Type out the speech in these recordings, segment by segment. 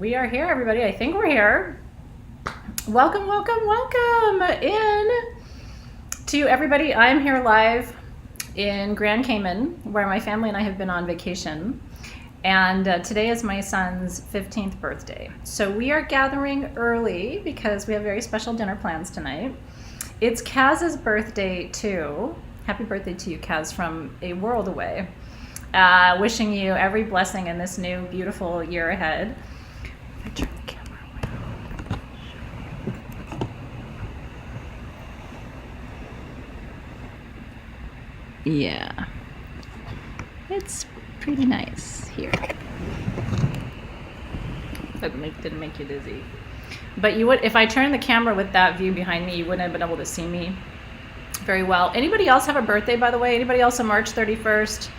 We are here, everybody. I think we're here. Welcome, welcome, welcome in to everybody. I'm here live in Grand Cayman, where my family and I have been on vacation. And today is my son's 15th birthday. So we are gathering early because we have very special dinner plans tonight. It's Kaz's birthday too. Happy birthday to you, Kaz, from a world away. Wishing you every blessing in this new beautiful year ahead. I turn the camera around. Yeah, it's pretty nice here. That didn't make you dizzy. But you would, if I turned the camera with that view behind me, you wouldn't have been able to see me very well. Anybody else have a birthday, by the way? Anybody else on March 31st?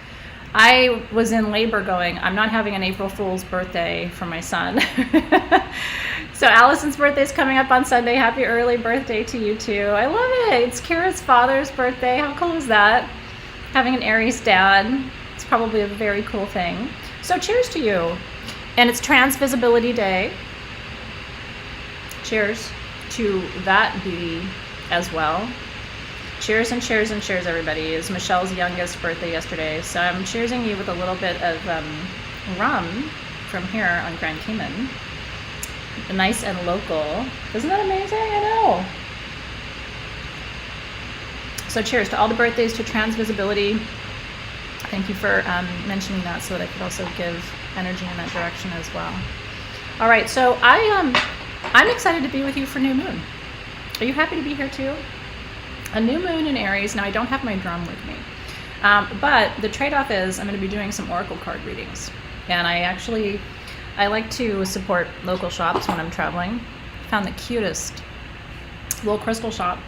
I was in labor going, I'm not having an April Fool's birthday for my son. So Allison's birthday is coming up on Sunday. Happy early birthday to you too. I love it. It's Kara's father's birthday. How cool is that? Having an Aries dad. It's probably a very cool thing. So cheers to you. And it's Trans Visibility Day. Cheers to that beauty as well. Cheers and cheers and cheers, everybody. It was Michelle's youngest birthday yesterday. So I'm cheersing you with a little bit of rum from here on Grand Cayman. Nice and local. Isn't that amazing? I know. So cheers to all the birthdays, to Trans Visibility. Thank you for mentioning that so that I could also give energy in that direction as well. All right, so I'm excited to be with you for New Moon. Are you happy to be here too? A new moon in Aries. Now I don't have my drum with me, but the trade-off is I'm going to be doing some oracle card readings, and I like to support local shops when I'm traveling. Found the cutest little crystal shop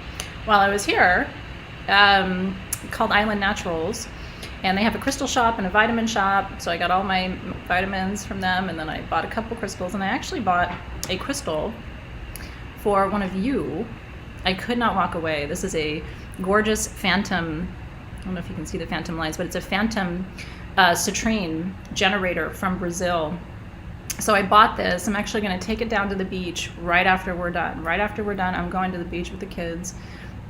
while I was here, called Island Naturals, and they have a crystal shop and a vitamin shop. So I got all my vitamins from them, and then I bought a couple crystals, and I actually bought a crystal for one of you. I could not walk away. This is a gorgeous phantom. I don't know if you can see the phantom lines, but it's a phantom citrine generator from Brazil. So I bought this. I'm actually going to take it down to the beach right after we're done. Right after we're done, I'm going to the beach with the kids,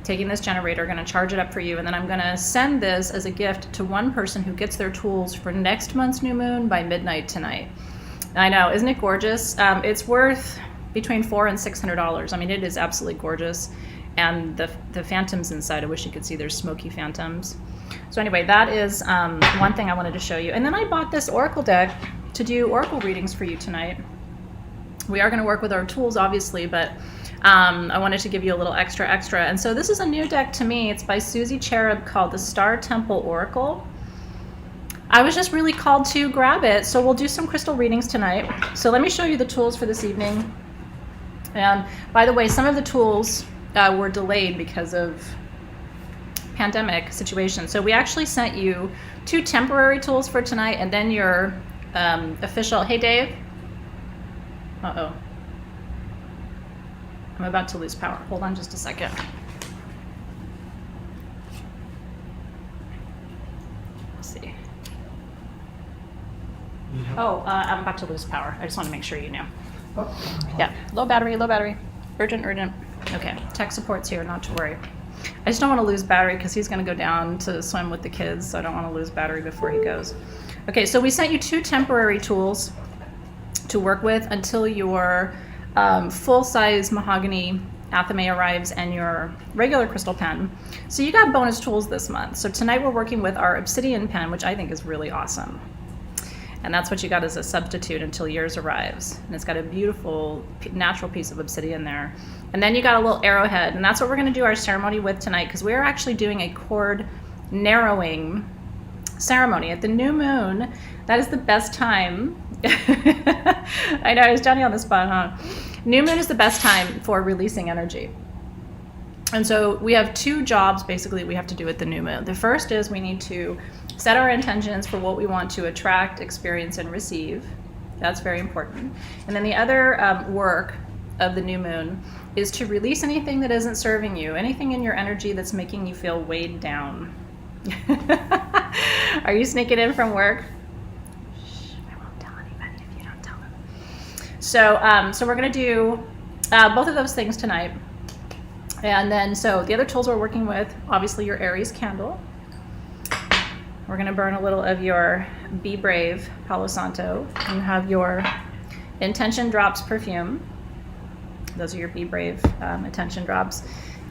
taking this generator, going to charge it up for you, and then I'm going to send this as a gift to one person who gets their tools for next month's new moon by midnight tonight. I know, isn't it gorgeous? It's worth between $400 and $600. I mean, it is absolutely gorgeous. And the phantoms inside, I wish you could see there's smoky phantoms. So anyway, that is one thing I wanted to show you. And then I bought this oracle deck to do oracle readings for you tonight. We are going to work with our tools, obviously, but I wanted to give you a little extra. And so this is a new deck to me. It's by Susie Cherub, called the Star Temple Oracle. I was just really called to grab it. So we'll do some crystal readings tonight. So let me show you the tools for this evening. And by the way, some of the tools were delayed because of pandemic situation. So we actually sent you 2 temporary tools for tonight, and then your official. Hey, Dave. Uh-oh. I'm about to lose power. Hold on just a second. Let's see. Oh, I'm about to lose power. I just want to make sure you knew. Yeah, low battery. Urgent. Okay, tech support's here, not to worry. I just don't want to lose battery because he's going to go down to swim with the kids, so I don't want to lose battery before he goes. Okay, so we sent you 2 temporary tools to work with until your full-size mahogany Athena arrives and your regular crystal pen. So you got bonus tools this month. So tonight we're working with our obsidian pen, which I think is really awesome. And that's what you got as a substitute until yours arrives. And it's got a beautiful natural piece of obsidian there. And then you got a little arrowhead, and that's what we're going to do our ceremony with tonight, because we're actually doing a cord narrowing ceremony at the new moon. That is the best time. I know, I was Johnny on the spot, huh? New moon is the best time for releasing energy. And so we have 2 jobs basically we have to do at the new moon. The first is we need to set our intentions for what we want to attract, experience, and receive. That's very important. And then the other work of the new moon is to release anything that isn't serving you, anything in your energy that's making you feel weighed down. Are you sneaking in from work? Shh, I won't tell anybody if you don't tell them. So we're going to do both of those things tonight. And then, so the other tools we're working with, obviously your Aries candle. We're going to burn a little of your Be Brave Palo Santo. You have your Intention Drops perfume. Those are your Be Brave intention drops.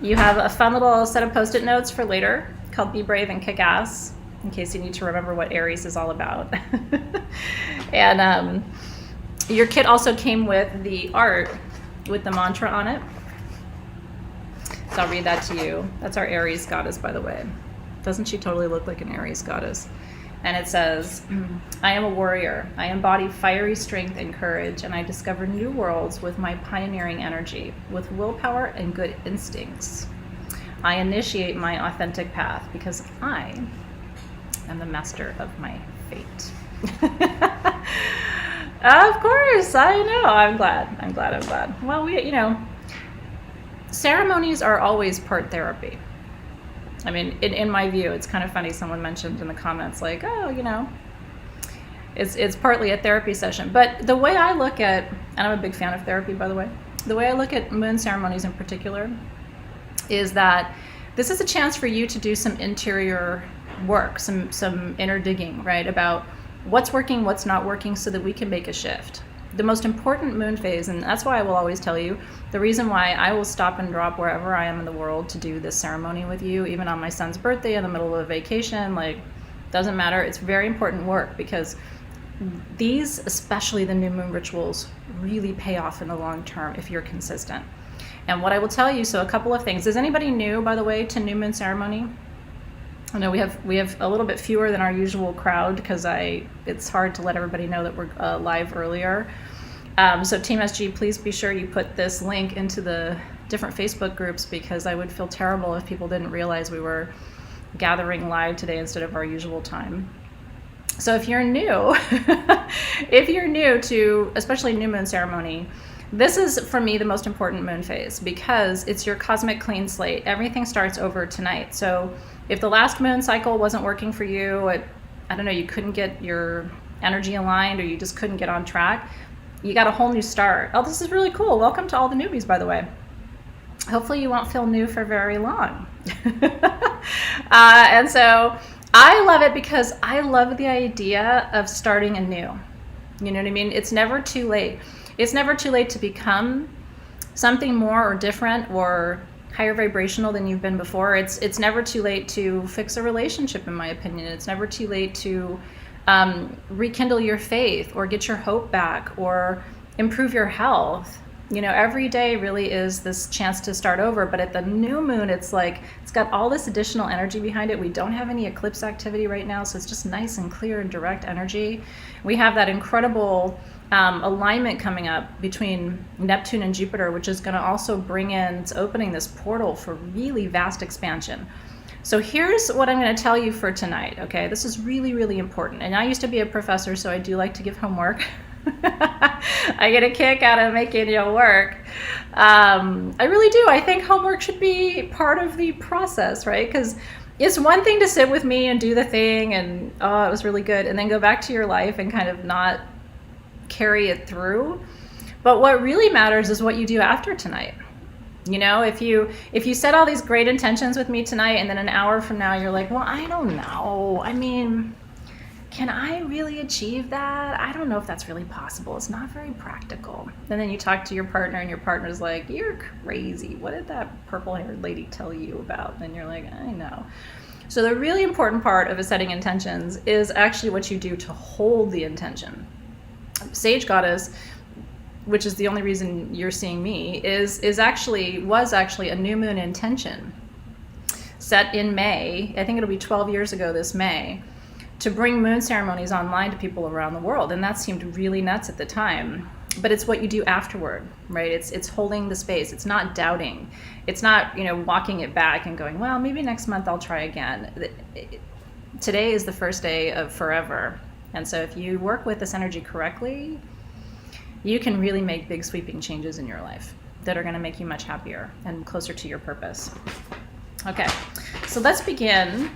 You have a fun little set of Post-it notes for later called Be Brave and Kick Ass, in case you need to remember what Aries is all about. And your kit also came with the art with the mantra on it. So I'll read that to you. That's our Aries goddess, by the way. Doesn't she totally look like an Aries goddess? And it says, I am a warrior. I embody fiery strength and courage, and I discover new worlds with my pioneering energy, with willpower and good instincts. I initiate my authentic path because I am the master of my fate. Of course, I know. I'm glad. Well, ceremonies are always part therapy. I mean, in my view, it's kind of funny. Someone mentioned in the comments, like, oh, it's partly a therapy session. But the way I look at, and I'm a big fan of therapy, by the way, the way I look at moon ceremonies in particular is that this is a chance for you to do some interior work, some inner digging, right, about what's working, what's not working, so that we can make a shift. The most important moon phase, and that's why I will always tell you, the reason why I will stop and drop wherever I am in the world to do this ceremony with you, even on my son's birthday in the middle of a vacation, like, doesn't matter. It's very important work, because these, especially the new moon rituals, really pay off in the long term if you're consistent. And what I will tell you, so a couple of things. Is anybody new, by the way, to new moon ceremony? I know we have a little bit fewer than our usual crowd, because it's hard to let everybody know that we're live earlier. So Team SG, please be sure you put this link into the different Facebook groups, because I would feel terrible if people didn't realize we were gathering live today instead of our usual time. So if you're new, to especially new moon ceremony, this is, for me, the most important moon phase, because it's your cosmic clean slate. Everything starts over tonight. So if the last moon cycle wasn't working for you, I don't know, you couldn't get your energy aligned, or you just couldn't get on track, you got a whole new start. Oh, this is really cool. Welcome to all the newbies, by the way. Hopefully you won't feel new for very long. And so I love it, because I love the idea of starting anew. You know what I mean? It's never too late. It's never too late to become something more or different or higher vibrational than you've been before. It's never too late to fix a relationship, in my opinion. It's never too late to rekindle your faith, or get your hope back, or improve your health. Every day really is this chance to start over. But at the new moon, it's like, it's got all this additional energy behind it. We don't have any eclipse activity right now, so it's just nice and clear and direct energy. We have that incredible alignment coming up between Neptune and Jupiter, which is going to also it's opening this portal for really vast expansion. So here's what I'm going to tell you for tonight, okay? This is really, really important. And I used to be a professor, so I do like to give homework. I get a kick out of making you work. I really do. I think homework should be part of the process, right? Because it's one thing to sit with me and do the thing and, oh, it was really good, and then go back to your life and kind of not carry it through. But what really matters is what you do after tonight. If you set all these great intentions with me tonight, and then an hour from now you're like, well, I don't know. I mean, can I really achieve that? I don't know if that's really possible. It's not very practical. And then you talk to your partner, and your partner's like, you're crazy. What did that purple-haired lady tell you about? And you're like, I know. So the really important part of setting intentions is actually what you do to hold the intention. Sage Goddess, which is the only reason you're seeing me, was actually a new moon intention set in May. I think it'll be 12 years ago this May, to bring moon ceremonies online to people around the world. And that seemed really nuts at the time. But it's what you do afterward, right? It's holding the space. It's not doubting. It's not, walking it back and going, well, maybe next month I'll try again. Today is the first day of forever. And so if you work with this energy correctly, you can really make big sweeping changes in your life that are going to make you much happier and closer to your purpose. Okay, so let's begin.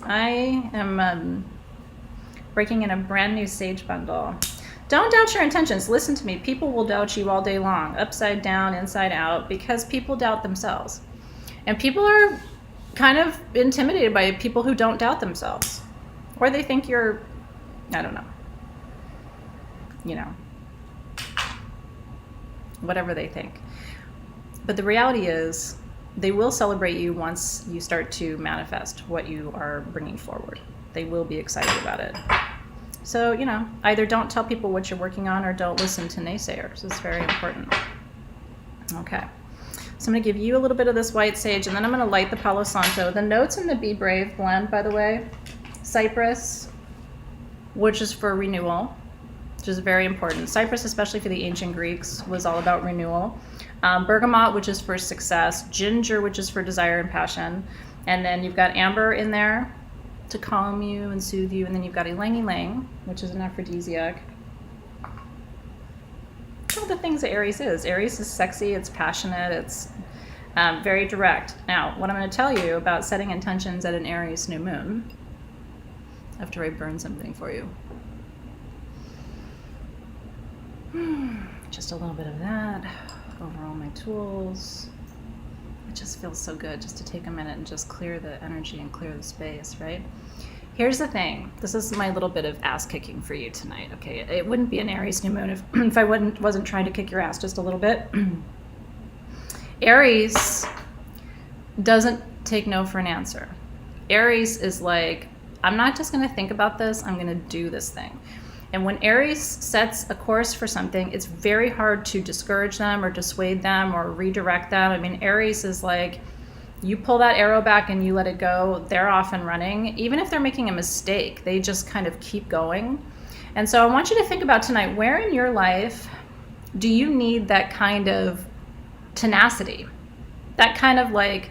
I am breaking in a brand new sage bundle Don't doubt your intentions. Listen to me. People will doubt you all day long, upside down, inside out, because people doubt themselves. And people are kind of intimidated by people who don't doubt themselves. Or they think you're, I don't know, you know, whatever they think. But the reality is, they will celebrate you once you start to manifest what you are bringing forward. They will be excited about it. So, you know, either don't tell people what you're working on or don't listen to naysayers. It's very important. Okay. So I'm going to give you a little bit of this white sage, and then I'm going to light the Palo Santo. The notes in the Be Brave blend, by the way, Cypress, which is for renewal, which is very important. Cypress, especially for the ancient Greeks, was all about renewal. Bergamot, which is for success. Ginger, which is for desire and passion. And then you've got amber in there to calm you and soothe you. And then you've got ylang ylang, which is an aphrodisiac. All the things that Aries is. Aries is sexy, it's passionate, it's very direct. Now, what I'm going to tell you about setting intentions at an Aries new moon, after I burn something for you. Just a little bit of that over all my tools. It just feels so good just to take a minute and just clear the energy and clear the space, right? Here's the thing. This is my little bit of ass kicking for you tonight, okay? It wouldn't be an Aries new moon if I wasn't trying to kick your ass just a little bit. Aries doesn't take no for an answer. Aries is like, I'm not just going to think about this, I'm going to do this thing. And when Aries sets a course for something, it's very hard to discourage them or dissuade them or redirect them. I mean, Aries is like, you pull that arrow back and you let it go, they're off and running. Even if they're making a mistake, they just kind of keep going. And so I want you to think about tonight, where in your life do you need that kind of tenacity? That kind of like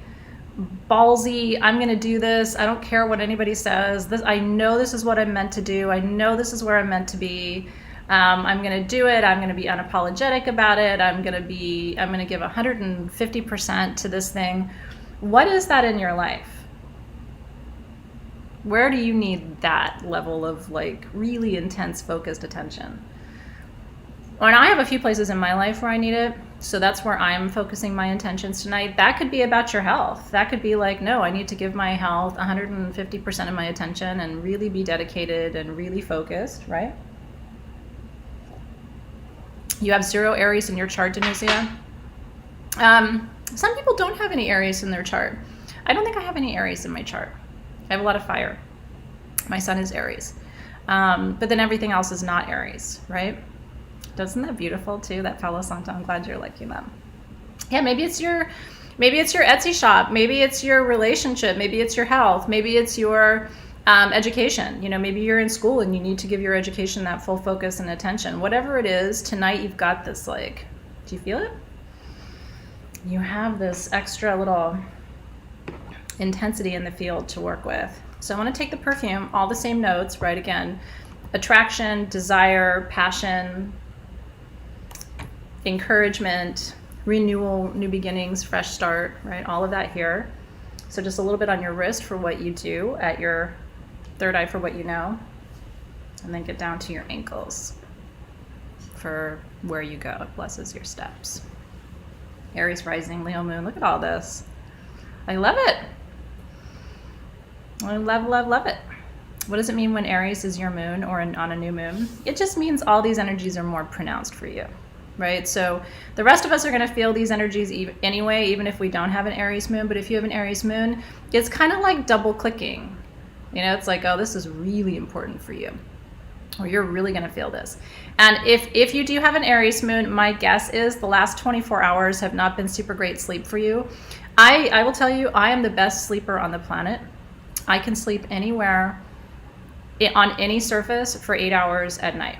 ballsy, I'm going to do this. I don't care what anybody says. This, I know this is what I'm meant to do. I know this is where I'm meant to be. I'm going to do it. I'm going to be unapologetic about it. I'm going to give 150% to this thing. What is that in your life? Where do you need that level of like really intense focused attention? And I have a few places in my life where I need it. So that's where I'm focusing my intentions tonight. That could be about your health. That could be like, no, I need to give my health 150% of my attention and really be dedicated and really focused, right? You have 0 Aries in your chart, Denisia. Some people don't have any Aries in their chart. I don't think I have any Aries in my chart. I have a lot of fire. My sun is Aries. But then everything else is not Aries, right? Isn't that beautiful too, that Palo Santo? I'm glad you're liking them. Yeah, maybe it's your Etsy shop, maybe it's your relationship, maybe it's your health, maybe it's your education. You know, maybe you're in school and you need to give your education that full focus and attention. Whatever it is, tonight you've got this, like, do you feel it? You have this extra little intensity in the field to work with. So I want to take the perfume, all the same notes, right? Again, attraction, desire, passion, encouragement, renewal, new beginnings, fresh start, right? All of that here. So just a little bit on your wrist for what you do, at your third eye for what you know, and then get down to your ankles for where you go. It blesses your steps. Aries rising, Leo moon. Look at all this. I love it. I love, love, love it. What does it mean when Aries is your moon or on a new moon? It just means all these energies are more pronounced for you, right? So the rest of us are going to feel these energies anyway, even if we don't have an Aries moon. But if you have an Aries moon, it's kind of like double clicking. You know, it's like, oh, this is really important for you, or you're really going to feel this. And if you do have an Aries moon, my guess is the last 24 hours have not been super great sleep for you. I will tell you, I am the best sleeper on the planet. I can sleep anywhere on any surface for 8 hours at night.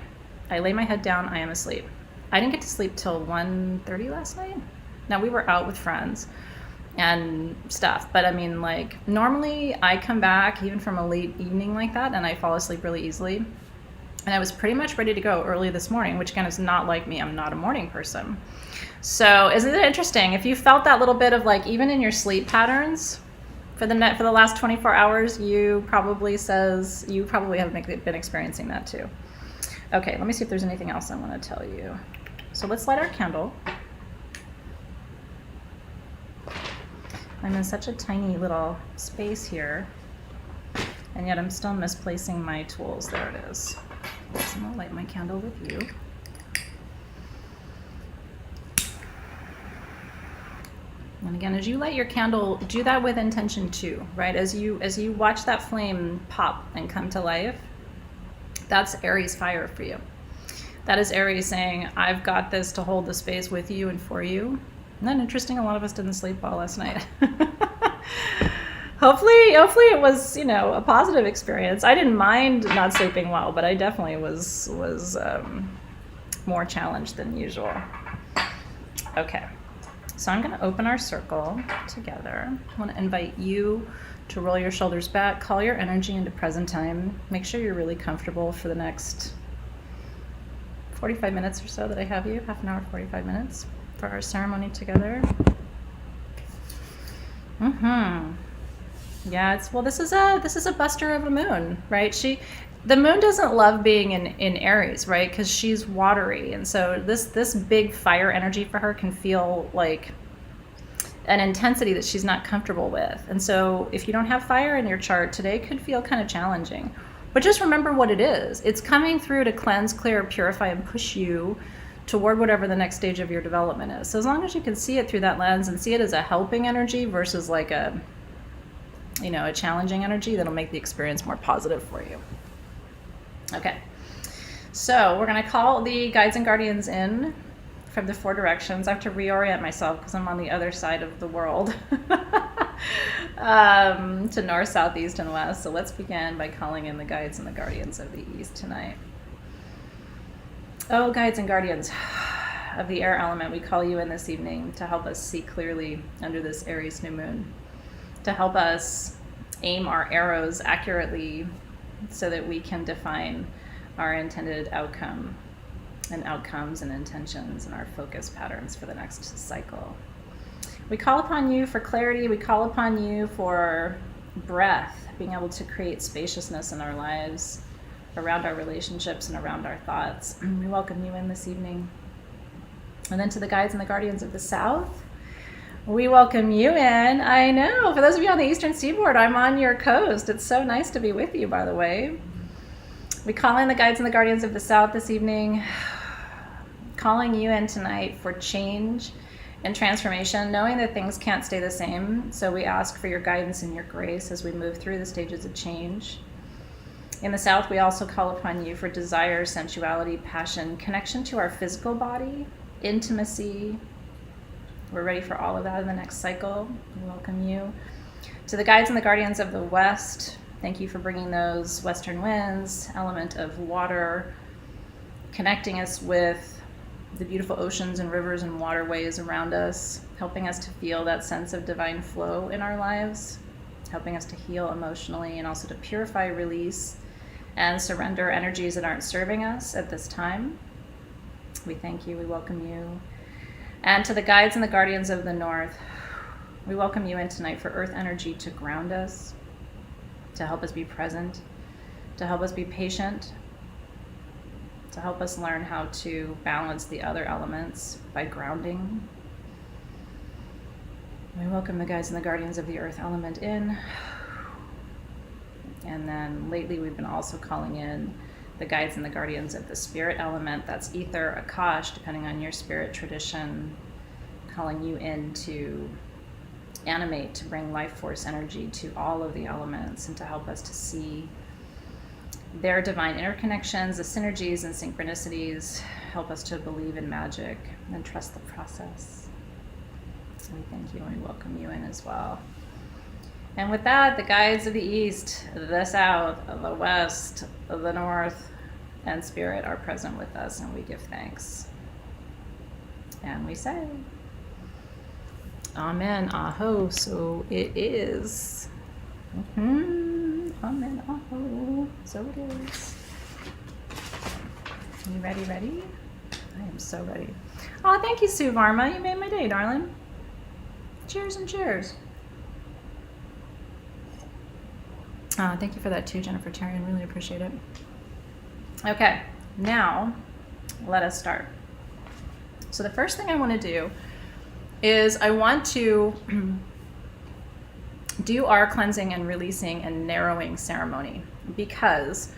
I lay my head down, I am asleep. I didn't get to sleep till 1:30 last night. Now, we were out with friends and stuff, but I mean, like, normally I come back even from a late evening like that and I fall asleep really easily. And I was pretty much ready to go early this morning, which again is not like me. I'm not a morning person. So isn't it interesting? If you felt that little bit of, like, even in your sleep patterns for the last 24 hours, you probably have been experiencing that too. Okay, let me see if there's anything else I want to tell you. So let's light our candle. I'm in such a tiny little space here, and yet I'm still misplacing my tools. There it is. So I'm gonna light my candle with you. And again, as you light your candle, do that with intention too, right? As you watch that flame pop and come to life, that's Aries fire for you. That is Aries saying, I've got this to hold the space with you and for you. Isn't that interesting? A lot of us didn't sleep well last night. Hopefully it was, a positive experience. I didn't mind not sleeping well, but I definitely was more challenged than usual. Okay. So I'm going to open our circle together. I want to invite you to roll your shoulders back, call your energy into present time. Make sure you're really comfortable for the next 45 minutes or so that I have you, half an hour, 45 minutes for our ceremony together. Yeah, this is a buster of a moon, right? The moon doesn't love being in Aries, right? Because she's watery, and so this big fire energy for her can feel like an intensity that she's not comfortable with. And so if you don't have fire in your chart, today could feel kind of challenging. But just remember what it is. It's coming through to cleanse, clear, purify, and push you toward whatever the next stage of your development is. So as long as you can see it through that lens and see it as a helping energy versus like a challenging energy, that'll make the experience more positive for you. Okay, so we're going to call the guides and guardians in from the 4 directions. I have to reorient myself because I'm on the other side of the world to north, south, east, and west. So let's begin by calling in the guides and the guardians of the east tonight. Oh, guides and guardians of the air element, we call you in this evening to help us see clearly under this Aries new moon, to help us aim our arrows accurately so that we can define our intended outcome and outcomes and intentions and our focus patterns for the next cycle. We call upon you for clarity. We call upon you for breath, being able to create spaciousness in our lives, around our relationships and around our thoughts. We welcome you in this evening. And then to the guides and the guardians of the south, we welcome you in. I know, for those of you on the eastern seaboard, I'm on your coast. It's so nice to be with you, by the way. We call in the guides and the guardians of the south this evening, calling you in tonight for change and transformation, knowing that things can't stay the same. So we ask for your guidance and your grace as we move through the stages of change. In the south, we also call upon you for desire, sensuality, passion, connection to our physical body, intimacy. We're ready for all of that in the next cycle. We welcome you. To the guides and the guardians of the west, thank you for bringing those western winds, element of water, connecting us with the beautiful oceans and rivers and waterways around us, helping us to feel that sense of divine flow in our lives, helping us to heal emotionally and also to purify, release, and surrender energies that aren't serving us at this time. We thank you. We welcome you. And to the guides and the guardians of the north, we welcome you in tonight for earth energy to ground us, to help us be present, to help us be patient, to help us learn how to balance the other elements by grounding. We welcome the guides and the guardians of the earth element in. And then lately we've been also calling in the guides and the guardians of the spirit element. That's ether, Akash, depending on your spirit tradition, calling you in to animate, to bring life force energy to all of the elements and to help us to see their divine interconnections, the synergies and synchronicities, help us to believe in magic and trust the process. We thank you and we welcome you in as well. And with that, the guides of the east, the south, the west, the north, and spirit are present with us, and we give thanks. And we say, Amen, Aho, so it is. Amen, Aho, so it is. You ready? I am so ready. Oh, thank you, Sue Varma. You made my day, darling. Cheers and cheers. Thank you for that too, Jennifer Tarian. Really appreciate it. Okay, now let us start. So the first thing I want to do is I want to do our cleansing and releasing and narrowing ceremony, because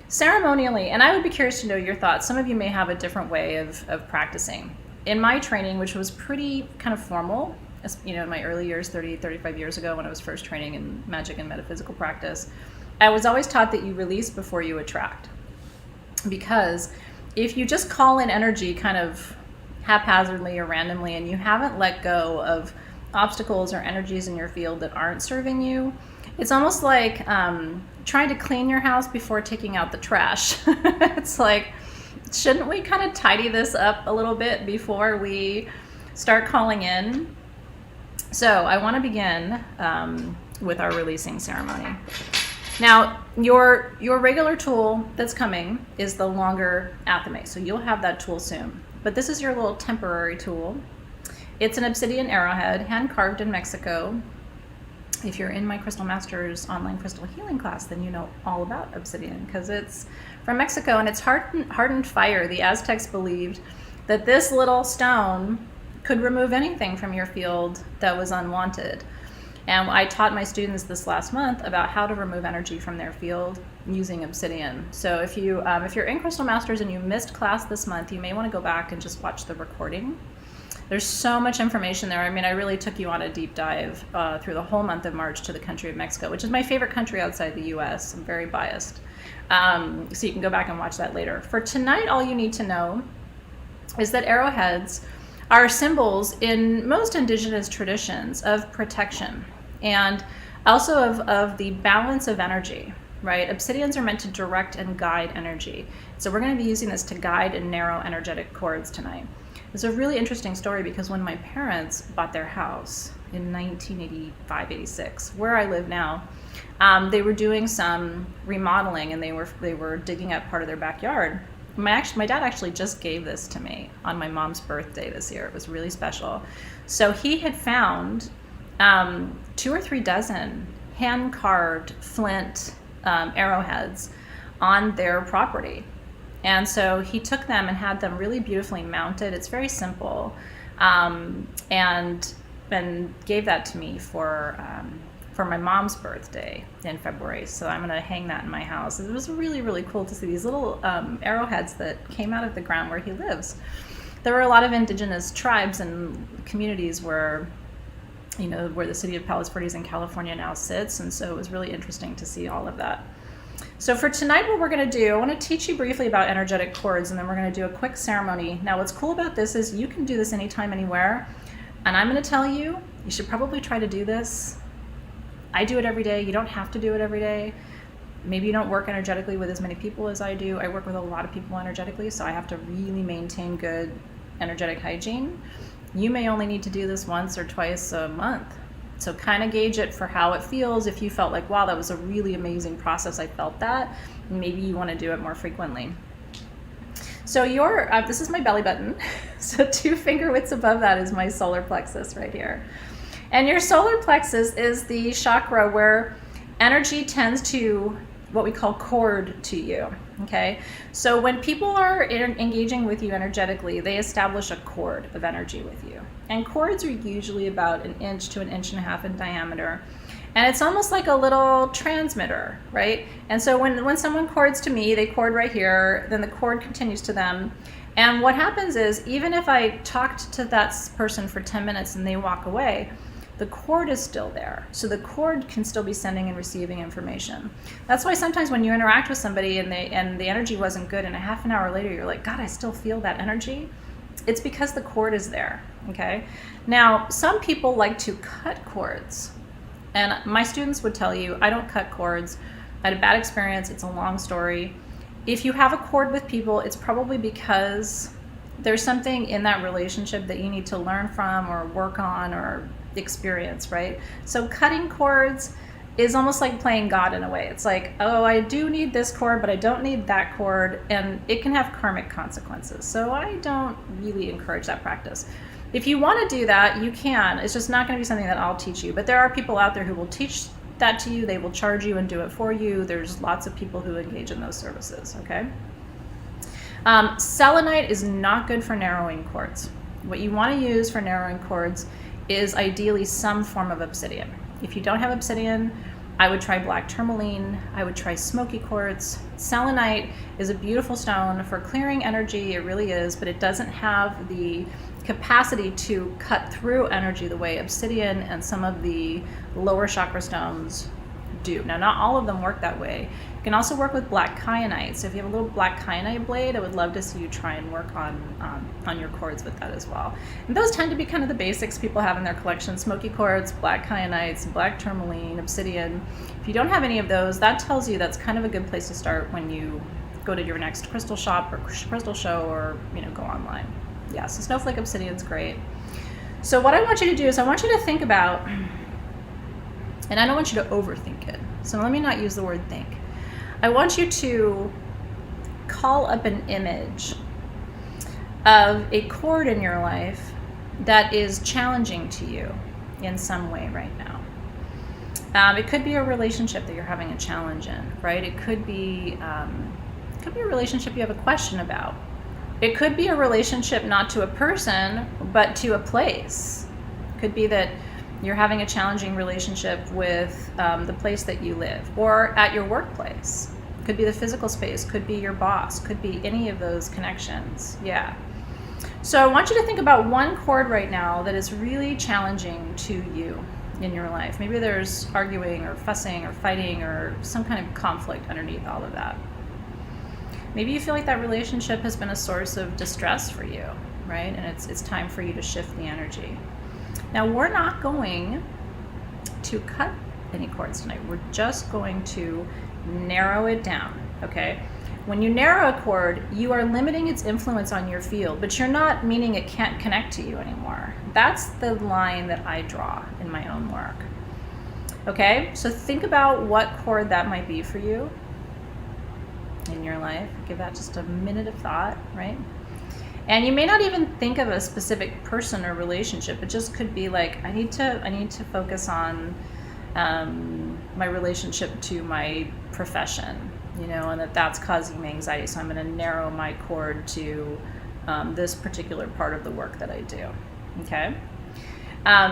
ceremonially, and I would be curious to know your thoughts, some of you may have a different way of practicing. In my training, which was pretty kind of formal, in my early years, 35 years ago when I was first training in magic and metaphysical practice, I was always taught that you release before you attract. Because if you just call in energy kind of haphazardly or randomly and you haven't let go of obstacles or energies in your field that aren't serving you, it's almost like trying to clean your house before taking out the trash. It's like, shouldn't we kind of tidy this up a little bit before we start calling in? So I want to begin with our releasing ceremony. Now, your regular tool that's coming is the longer Athena, so you'll have that tool soon. But this is your little temporary tool. It's an obsidian arrowhead, hand carved in Mexico. If you're in my Crystal Masters online crystal healing class, then you know all about obsidian, because it's from Mexico and it's hardened fire. The Aztecs believed that this little stone could remove anything from your field that was unwanted. And I taught my students this last month about how to remove energy from their field using obsidian. So if you're in Crystal Masters and you missed class this month, you may want to go back and just watch the recording. There's so much information there. I mean, I really took you on a deep dive through the whole month of March to the country of Mexico, which is my favorite country outside the US. I'm very biased. So you can go back and watch that later. For tonight, all you need to know is that arrowheads are symbols in most indigenous traditions of protection and also of the balance of energy, right? Obsidians are meant to direct and guide energy. So we're going to be using this to guide and narrow energetic cords tonight. It's a really interesting story because when my parents bought their house in 1985-86, where I live now, they were doing some remodeling and they were digging up part of their backyard. My dad actually just gave this to me on my mom's birthday this year. It was really special. So he had found 2 or 3 dozen hand-carved flint arrowheads on their property. And so he took them and had them really beautifully mounted. It's very simple, and gave that to me for my mom's birthday in February. So I'm going to hang that in my house. It was really, really cool to see these little arrowheads that came out of the ground where he lives. There were a lot of indigenous tribes and communities where the city of Palos Verdes in California now sits, and so it was really interesting to see all of that. So for tonight, what we're going to do, I want to teach you briefly about energetic cords, and then we're going to do a quick ceremony. Now, what's cool about this is you can do this anytime, anywhere, and I'm going to tell you, you should probably try to do this. I do it every day. You don't have to do it every day. Maybe you don't work energetically with as many people as I do. I work with a lot of people energetically, so I have to really maintain good energetic hygiene. You may only need to do this once or twice a month. So kind of gauge it for how it feels. If you felt like, wow, that was a really amazing process, I felt that, maybe you want to do it more frequently. So this is my belly button. So 2 finger widths above that is my solar plexus right here. And your solar plexus is the chakra where energy tends to what we call cord to you, okay? So when people are engaging with you energetically, they establish a cord of energy with you. And cords are usually about 1 inch to 1.5 inches in diameter. And it's almost like a little transmitter, right? And so when someone cords to me, they cord right here, then the cord continues to them. And what happens is, even if I talked to that person for 10 minutes and they walk away, the cord is still there. So the cord can still be sending and receiving information. That's why sometimes when you interact with somebody and the energy wasn't good, and a half an hour later you're like, God, I still feel that energy. It's because the cord is there, okay? Now, some people like to cut cords. And my students would tell you, I don't cut cords. I had a bad experience. It's a long story. If you have a cord with people, it's probably because there's something in that relationship that you need to learn from or work on or experience, right? So cutting cords is almost like playing God in a way. It's like, oh, I do need this cord, but I don't need that cord, and it can have karmic consequences. So I don't really encourage that practice. If you want to do that, you can. It's just not going to be something that I'll teach you. But there are people out there who will teach that to you. They will charge you and do it for you. There's lots of people who engage in those services, okay? Selenite is not good for narrowing chords. What you want to use for narrowing chords is ideally some form of obsidian. If you don't have obsidian, I would try black tourmaline, I would try smoky quartz. Selenite is a beautiful stone for clearing energy, it really is, but it doesn't have the capacity to cut through energy the way obsidian and some of the lower chakra stones do. Now, not all of them work that way. You can also work with black kyanite. So if you have a little black kyanite blade, I would love to see you try and work on your chords with that as well. And those tend to be kind of the basics people have in their collection: smoky quartz, black kyanites, black tourmaline, obsidian. If you don't have any of those, that tells you that's kind of a good place to start when you go to your next crystal shop or crystal show, or go online. Yeah, so snowflake obsidian's great. So what I want you to do is I want you to think about, and I don't want you to overthink it. So let me not use the word think. I want you to call up an image of a chord in your life that is challenging to you in some way right now. It could be a relationship that you're having a challenge in, right? It could be a relationship you have a question about. It could be a relationship not to a person, but to a place. It could be that you're having a challenging relationship with the place that you live, or at your workplace. Could be the physical space, could be your boss, could be any of those connections. Yeah. So I want you to think about one chord right now that is really challenging to you in your life. Maybe there's arguing or fussing or fighting or some kind of conflict underneath all of that. Maybe you feel like that relationship has been a source of distress for you, right? And it's time for you to shift the energy. Now, we're not going to cut any chords tonight. We're just going to narrow it down, okay? When you narrow a chord, you are limiting its influence on your field, but you're not meaning it can't connect to you anymore. That's the line that I draw in my own work. Okay, so think about what chord that might be for you in your life. Give that just a minute of thought, right? And you may not even think of a specific person or relationship. It just could be like, I need to focus on my relationship to my profession, and that's causing me anxiety. So I'm going to narrow my chord to this particular part of the work that I do. Okay.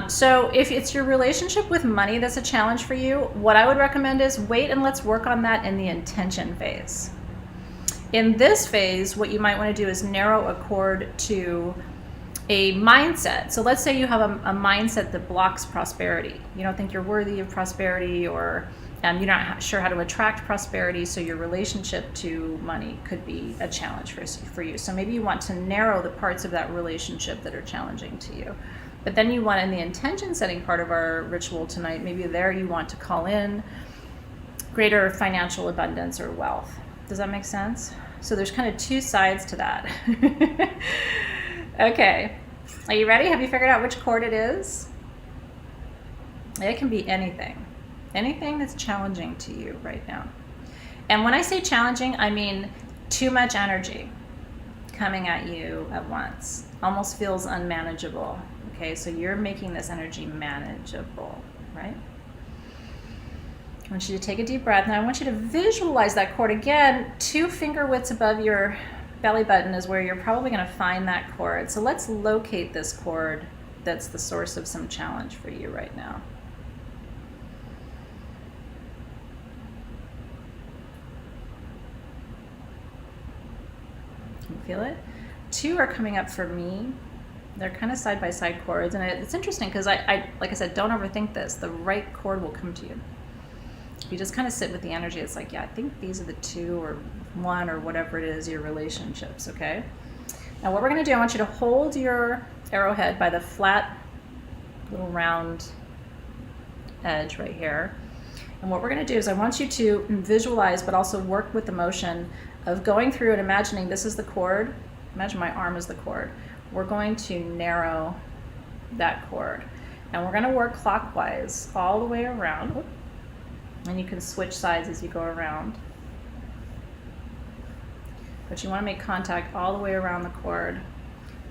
So if it's your relationship with money that's a challenge for you, what I would recommend is wait and let's work on that in the intention phase. In this phase, what you might want to do is narrow a chord to a mindset. So let's say you have a mindset that blocks prosperity. You don't think you're worthy of prosperity, or you're not sure how to attract prosperity, so your relationship to money could be a challenge for you. So maybe you want to narrow the parts of that relationship that are challenging to you. But then you want, in the intention setting part of our ritual tonight, maybe there you want to call in greater financial abundance or wealth. Does that make sense? So there's kind of two sides to that. Okay, are you ready? Have you figured out which chord it is? It can be anything that's challenging to you right now. And when I say challenging, I mean too much energy coming at you at once. Almost feels unmanageable. Okay, so you're making this energy manageable, right? I want you to take a deep breath. Now I want you to visualize that chord. Again, 2 finger widths above your belly button is where you're probably going to find that chord. So let's locate this chord that's the source of some challenge for you right now. Can you feel it? 2 are coming up for me. They're kind of side-by-side chords, and it's interesting because I, like I said, don't overthink this. The right chord will come to you. You just kind of sit with the energy. It's like, yeah, I think these are the 2 or 1 or whatever it is, your relationships, okay? Now what we're going to do, I want you to hold your arrowhead by the flat little round edge right here. And what we're going to do is I want you to visualize, but also work with the motion of going through and imagining this is the chord. Imagine my arm is the chord. We're going to narrow that chord. And we're going to work clockwise all the way around. And you can switch sides as you go around. But you want to make contact all the way around the chord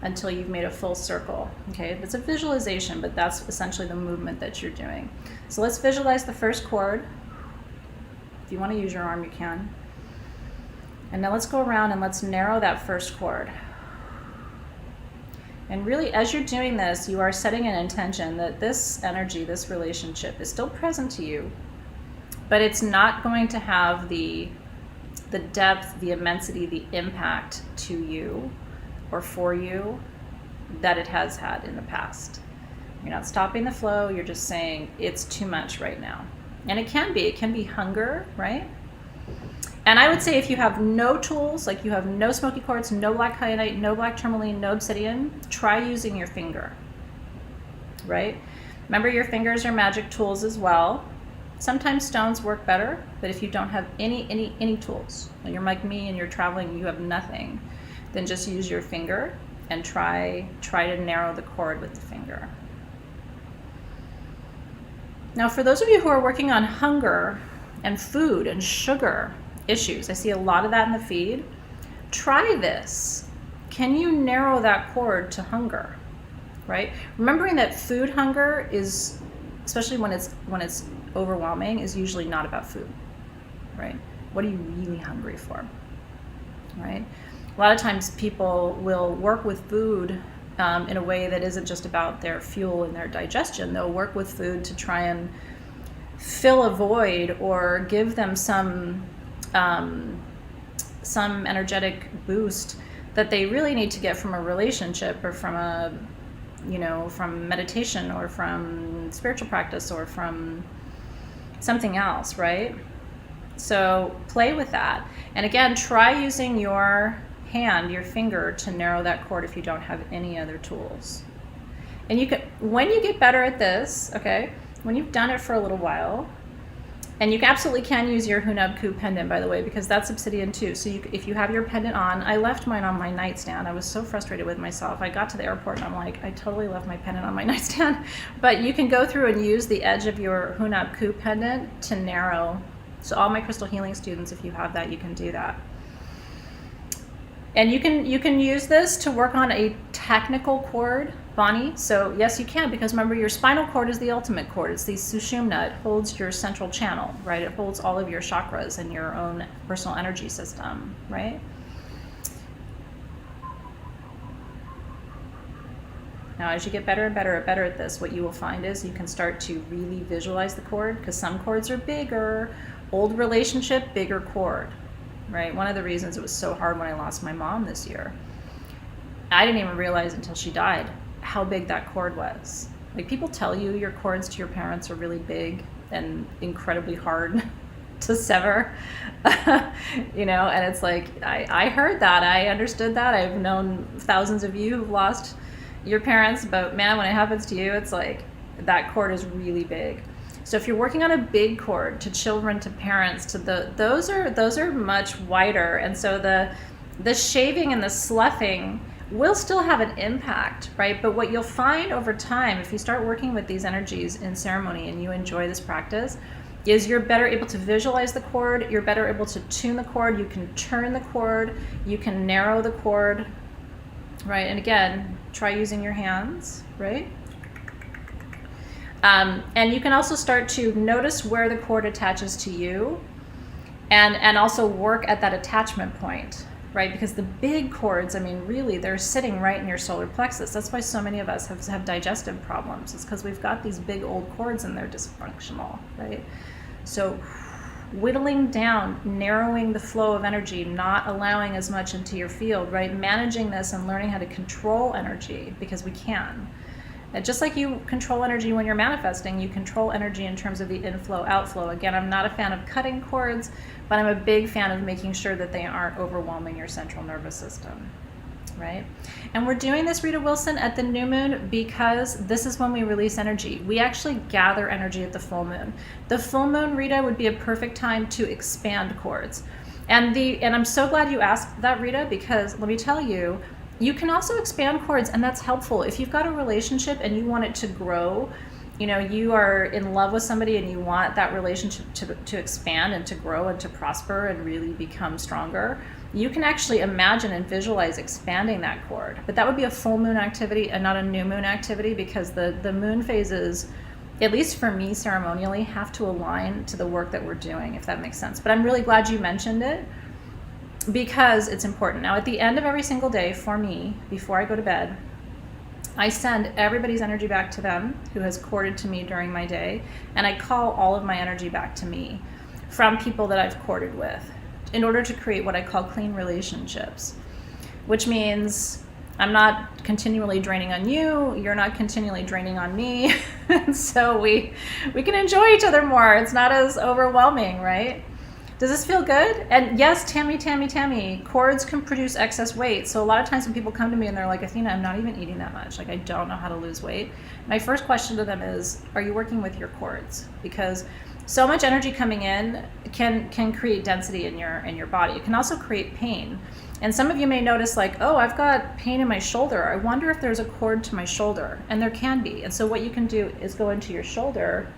until you've made a full circle. Okay, it's a visualization, but that's essentially the movement that you're doing. So let's visualize the first chord. If you want to use your arm, you can. And now let's go around and let's narrow that first chord. And really, as you're doing this, you are setting an intention that this energy, this relationship is still present to you, but it's not going to have the depth, the immensity, the impact to you or for you that it has had in the past. You're not stopping the flow, you're just saying it's too much right now. And it can be hunger, right? And I would say if you have no tools, like you have no smoky quartz, no black kyanite, no black tourmaline, no obsidian, try using your finger, right? Remember, your fingers are magic tools as well. Sometimes stones work better, but if you don't have any tools, and you're like me and you're traveling, you have nothing, then just use your finger and try to narrow the cord with the finger. Now, for those of you who are working on hunger and food and sugar issues, I see a lot of that in the feed. Try this. Can you narrow that cord to hunger, right? Remembering that food hunger is, especially when it's overwhelming, is usually not about food, right? What are you really hungry for, right? A lot of times people will work with food in a way that isn't just about their fuel and their digestion. They'll work with food to try and fill a void or give them some energetic boost that they really need to get from a relationship or from from meditation or from spiritual practice or from something else, right? So play with that. And again, try using your hand, your finger, to narrow that cord if you don't have any other tools. And you can, when you get better at this, okay, when you've done it for a little while, and you absolutely can use your Hunab-Ku pendant, by the way, because that's obsidian too. So if you have your pendant on, I left mine on my nightstand. I was so frustrated with myself. I got to the airport and I'm like, I totally left my pendant on my nightstand. But you can go through and use the edge of your Hunab-Ku pendant to narrow. So all my crystal healing students, if you have that, you can do that. And you can use this to work on a technical cord, Bonnie. So yes, you can, because remember, your spinal cord is the ultimate cord. It's the Sushumna. It holds your central channel, right? It holds all of your chakras and your own personal energy system, right? Now, as you get better and better at this, what you will find is you can start to really visualize the cord, because some cords are bigger. Old relationship, bigger cord. Right? One of the reasons it was so hard when I lost my mom this year, I didn't even realize until she died how big that cord was. Like, people tell you your cords to your parents are really big and incredibly hard to sever, and it's like, I heard that, I understood that. I've known thousands of you who've lost your parents, but man, when it happens to you, it's like that cord is really big. So if you're working on a big cord to children, to parents, to those are much wider, and so the shaving and the sloughing will still have an impact, right? But what you'll find over time, if you start working with these energies in ceremony and you enjoy this practice, is you're better able to visualize the cord, you're better able to tune the cord, you can turn the cord, you can narrow the cord, right? And again, try using your hands, right? And you can also start to notice where the cord attaches to you, and also work at that attachment point, right? Because the big cords, I mean, really, they're sitting right in your solar plexus. That's why so many of us have digestive problems. It's because we've got these big old cords and they're dysfunctional, right? So whittling down, narrowing the flow of energy, not allowing as much into your field, right? Managing this and learning how to control energy, because we can. Just like you control energy when you're manifesting, you control energy in terms of the inflow, outflow. Again, I'm not a fan of cutting cords, but I'm a big fan of making sure that they aren't overwhelming your central nervous system, right? And we're doing this, Rita Wilson, at the new moon because this is when we release energy. We actually gather energy at the full moon. The full moon, Rita, would be a perfect time to expand cords. And I'm so glad you asked that, Rita, because let me tell you, you can also expand cords, and that's helpful. If you've got a relationship and you want it to grow, you are in love with somebody and you want that relationship to expand and to grow and to prosper and really become stronger, you can actually imagine and visualize expanding that cord. But that would be a full moon activity and not a new moon activity, because the moon phases, at least for me ceremonially, have to align to the work that we're doing, if that makes sense. But I'm really glad you mentioned it. because it's important. Now, at the end of every single day for me, before I go to bed, I send everybody's energy back to them who has courted to me during my day, and I call all of my energy back to me from people that I've courted with in order to create what I call clean relationships, which means I'm not continually draining on you, you're not continually draining on me, and so we can enjoy each other more. It's not as overwhelming, right? Does this feel good? And yes, Tammy, cords can produce excess weight. So a lot of times when people come to me and they're like, Athena, I'm not even eating that much. Like, I don't know how to lose weight. My first question to them is, are you working with your cords? Because so much energy coming in can create density in your body. It can also create pain. And some of you may notice like, oh, I've got pain in my shoulder. I wonder if there's a cord to my shoulder. And there can be. And so what you can do is go into your shoulder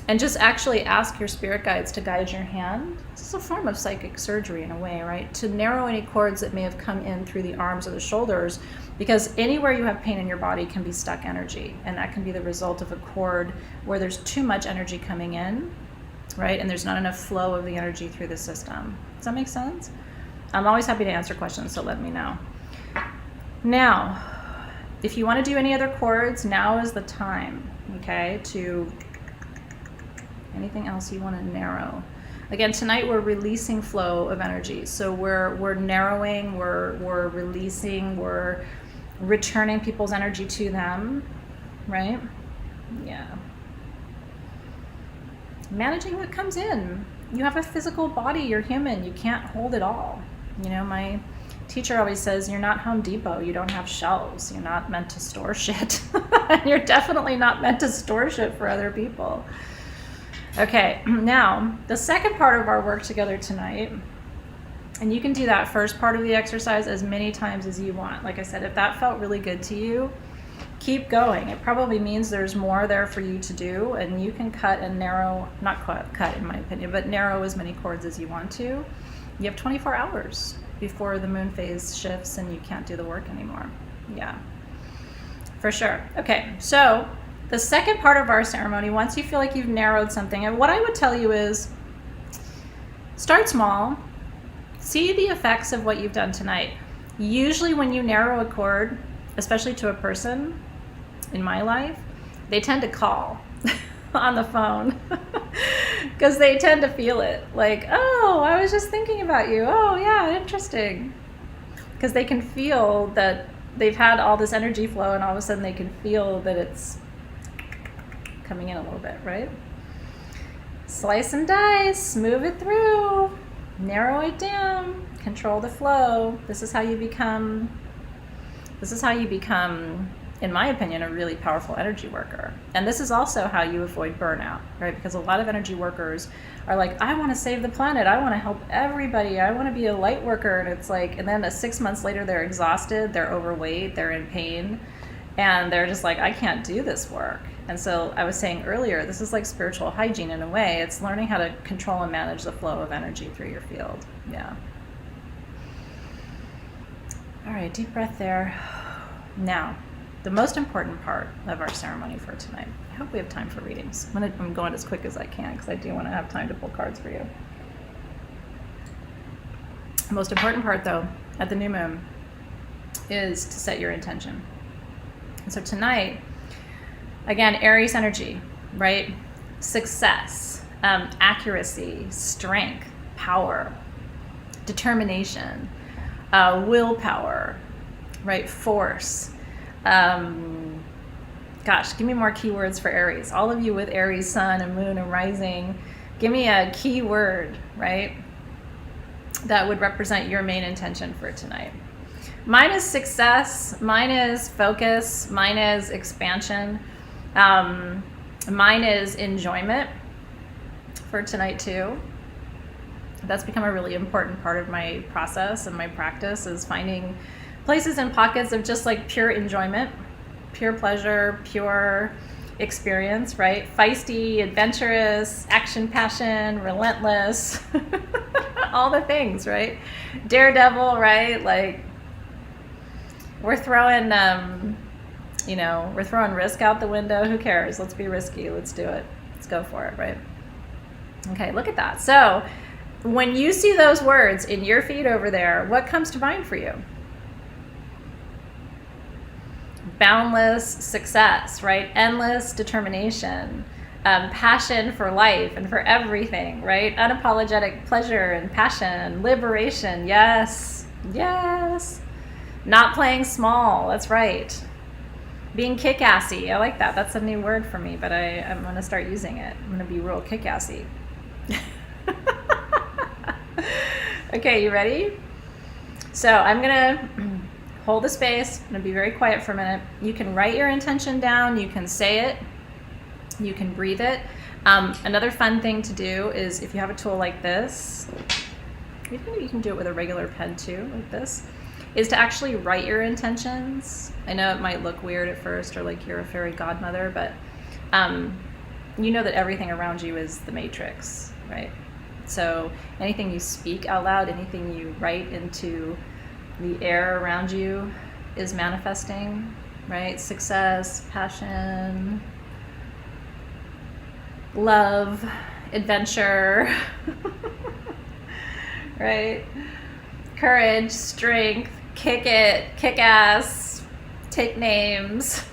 and just actually ask your spirit guides to guide your hand. This is a form of psychic surgery in a way, right? To narrow any cords that may have come in through the arms or the shoulders, because anywhere you have pain in your body can be stuck energy. And that can be the result of a cord where there's too much energy coming in, right? And there's not enough flow of the energy through the system. Does that make sense? I'm always happy to answer questions, so let me know. Now, if you want to do any other cords, now is the time, okay, to anything else you want to narrow. Again, tonight we're releasing flow of energy. So we're narrowing, we're releasing, we're returning people's energy to them, right? Yeah. Managing what comes in. You have a physical body, you're human, you can't hold it all. You know, my teacher always says, you're not Home Depot, you don't have shelves, you're not meant to store shit. And you're definitely not meant to store shit for other people. Okay, now the second part of our work together tonight, and you can do that first part of the exercise as many times as you want. Like I said, if that felt really good to you, keep going. It probably means there's more there for you to do, and you can cut and narrow, not cut in my opinion, but narrow as many cords as you want to. You have 24 hours before the moon phase shifts and you can't do the work anymore. Yeah, for sure. Okay, so the second part of our ceremony, once you feel like you've narrowed something, and what I would tell you is start small, see the effects of what you've done tonight. Usually when you narrow a cord, especially to a person in my life, they tend to call on the phone because they tend to feel it. Like, oh, I was just thinking about you. Oh, yeah, interesting. Because they can feel that they've had all this energy flow and all of a sudden they can feel that it's coming in a little bit, right? Slice and dice, move it through, narrow it down, control the flow. This is how you become, in my opinion, a really powerful energy worker. And this is also how you avoid burnout, right? Because a lot of energy workers are like, I want to save the planet. I want to help everybody. I want to be a light worker. And it's like, and then 6 months later, they're exhausted, they're overweight, they're in pain, and they're just like, I can't do this work. And so I was saying earlier, this is like spiritual hygiene in a way. It's learning how to control and manage the flow of energy through your field. Yeah. All right, deep breath there. Now, the most important part of our ceremony for tonight. I hope we have time for readings. I'm going as quick as I can because I do want to have time to pull cards for you. The most important part, though, at the new moon is to set your intention. And so tonight, again, Aries energy, right? Success, accuracy, strength, power, determination, willpower, right? Force. Gosh, give me more keywords for Aries. All of you with Aries sun and moon and rising, give me a key word, right? That would represent your main intention for tonight. Mine is success. Mine is focus. Mine is expansion. Mine is enjoyment for tonight too. That's become a really important part of my process and my practice, is finding places and pockets of just like pure enjoyment, pure pleasure, pure experience, right? Feisty, adventurous, action, passion, relentless, all the things, right? Daredevil, right? Like we're throwing, we're throwing risk out the window. Who cares? Let's be risky. Let's do it. Let's go for it, right? Okay, look at that. So when you see those words in your feed over there, what comes to mind for you? Boundless success, right? Endless determination, passion for life and for everything, right? Unapologetic pleasure and passion, liberation. Yes, yes. Not playing small. That's right. Being kick-assy. I like that. That's a new word for me, but I'm going to start using it. I'm going to be real kick-assy. Okay, you ready? So I'm going to hold the space. I'm going to be very quiet for a minute. You can write your intention down. You can say it. You can breathe it. Another fun thing to do is if you have a tool like this, you can do it with a regular pen too, like this, is to actually write your intentions. I know it might look weird at first or like you're a fairy godmother, but you know that everything around you is the matrix, right? So anything you speak out loud, anything you write into the air around you is manifesting, right? Success, passion, love, adventure, right? Courage, strength, kick it, kick ass, take names.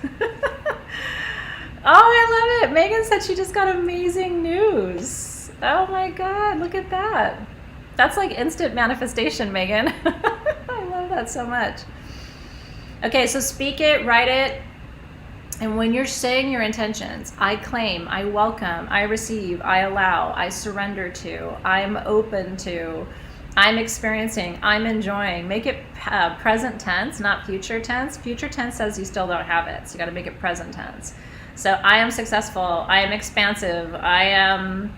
Oh, I love it. Megan said she just got amazing news. Oh my God, look at that. That's like instant manifestation, Megan. I love that so much. Okay, so speak it, write it. And when you're saying your intentions, I claim, I welcome, I receive, I allow, I surrender to, I'm open to, I'm experiencing, I'm enjoying. Make it present tense, not future tense. Future tense says you still don't have it, so you got to make it present tense. So I am successful, I am expansive, I am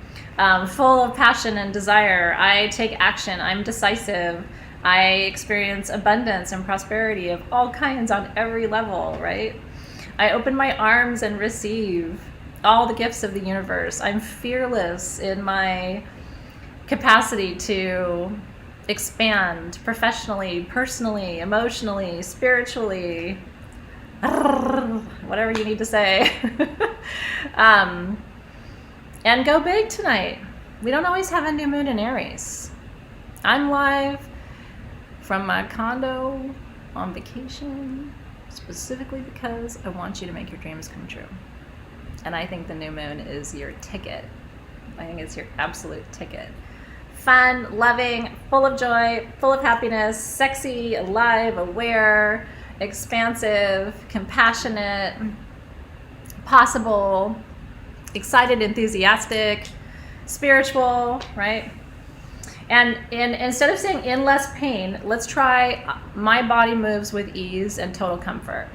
full of passion and desire, I take action, I'm decisive, I experience abundance and prosperity of all kinds on every level, right? I open my arms and receive all the gifts of the universe. I'm fearless in my capacity to expand professionally, personally, emotionally, spiritually, whatever you need to say. And go big tonight. We don't always have a new moon in Aries. I'm live from my condo on vacation, specifically because I want you to make your dreams come true. And I think the new moon is your ticket. I think it's your absolute ticket. Fun, loving, full of joy, full of happiness, sexy, alive, aware, expansive, compassionate, possible, excited, enthusiastic, spiritual, right? And instead of saying in less pain, let's try my body moves with ease and total comfort.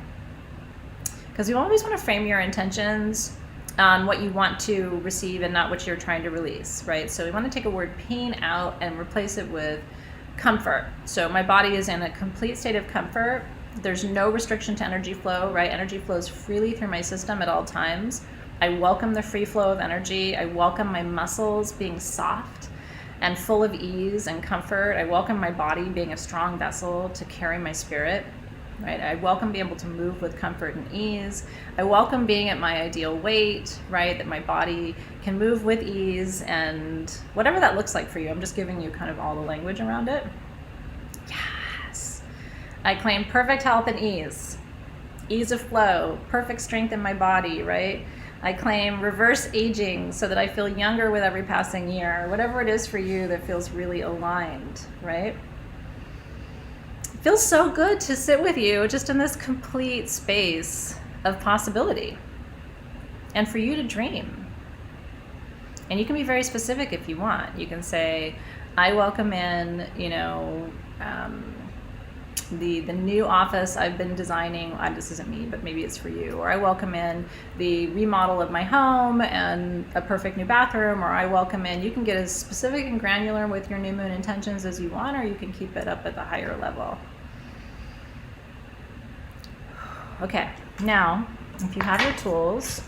Because you always want to frame your intentions on what you want to receive and not what you're trying to release, right? So we want to take a word pain out and replace it with comfort. So my body is in a complete state of comfort. There's no restriction to energy flow, right? Energy flows freely through my system at all times. I welcome the free flow of energy. I welcome my muscles being soft and full of ease and comfort. I welcome my body being a strong vessel to carry my spirit, right? I welcome being able to move with comfort and ease. I welcome being at my ideal weight, right? That my body can move with ease and whatever that looks like for you. I'm just giving you kind of all the language around it. Yes. I claim perfect health and ease of flow, perfect strength in my body, right? I claim reverse aging so that I feel younger with every passing year, whatever it is for you that feels really aligned, right? It feels so good to sit with you just in this complete space of possibility and for you to dream. And you can be very specific if you want. You can say, I welcome in, the new office I've been designing. This isn't me, but maybe it's for you. Or I welcome in the remodel of my home and a perfect new bathroom. Or I welcome in, you can get as specific and granular with your new moon intentions as you want, or you can keep it up at the higher level. Okay, now, if you have your tools,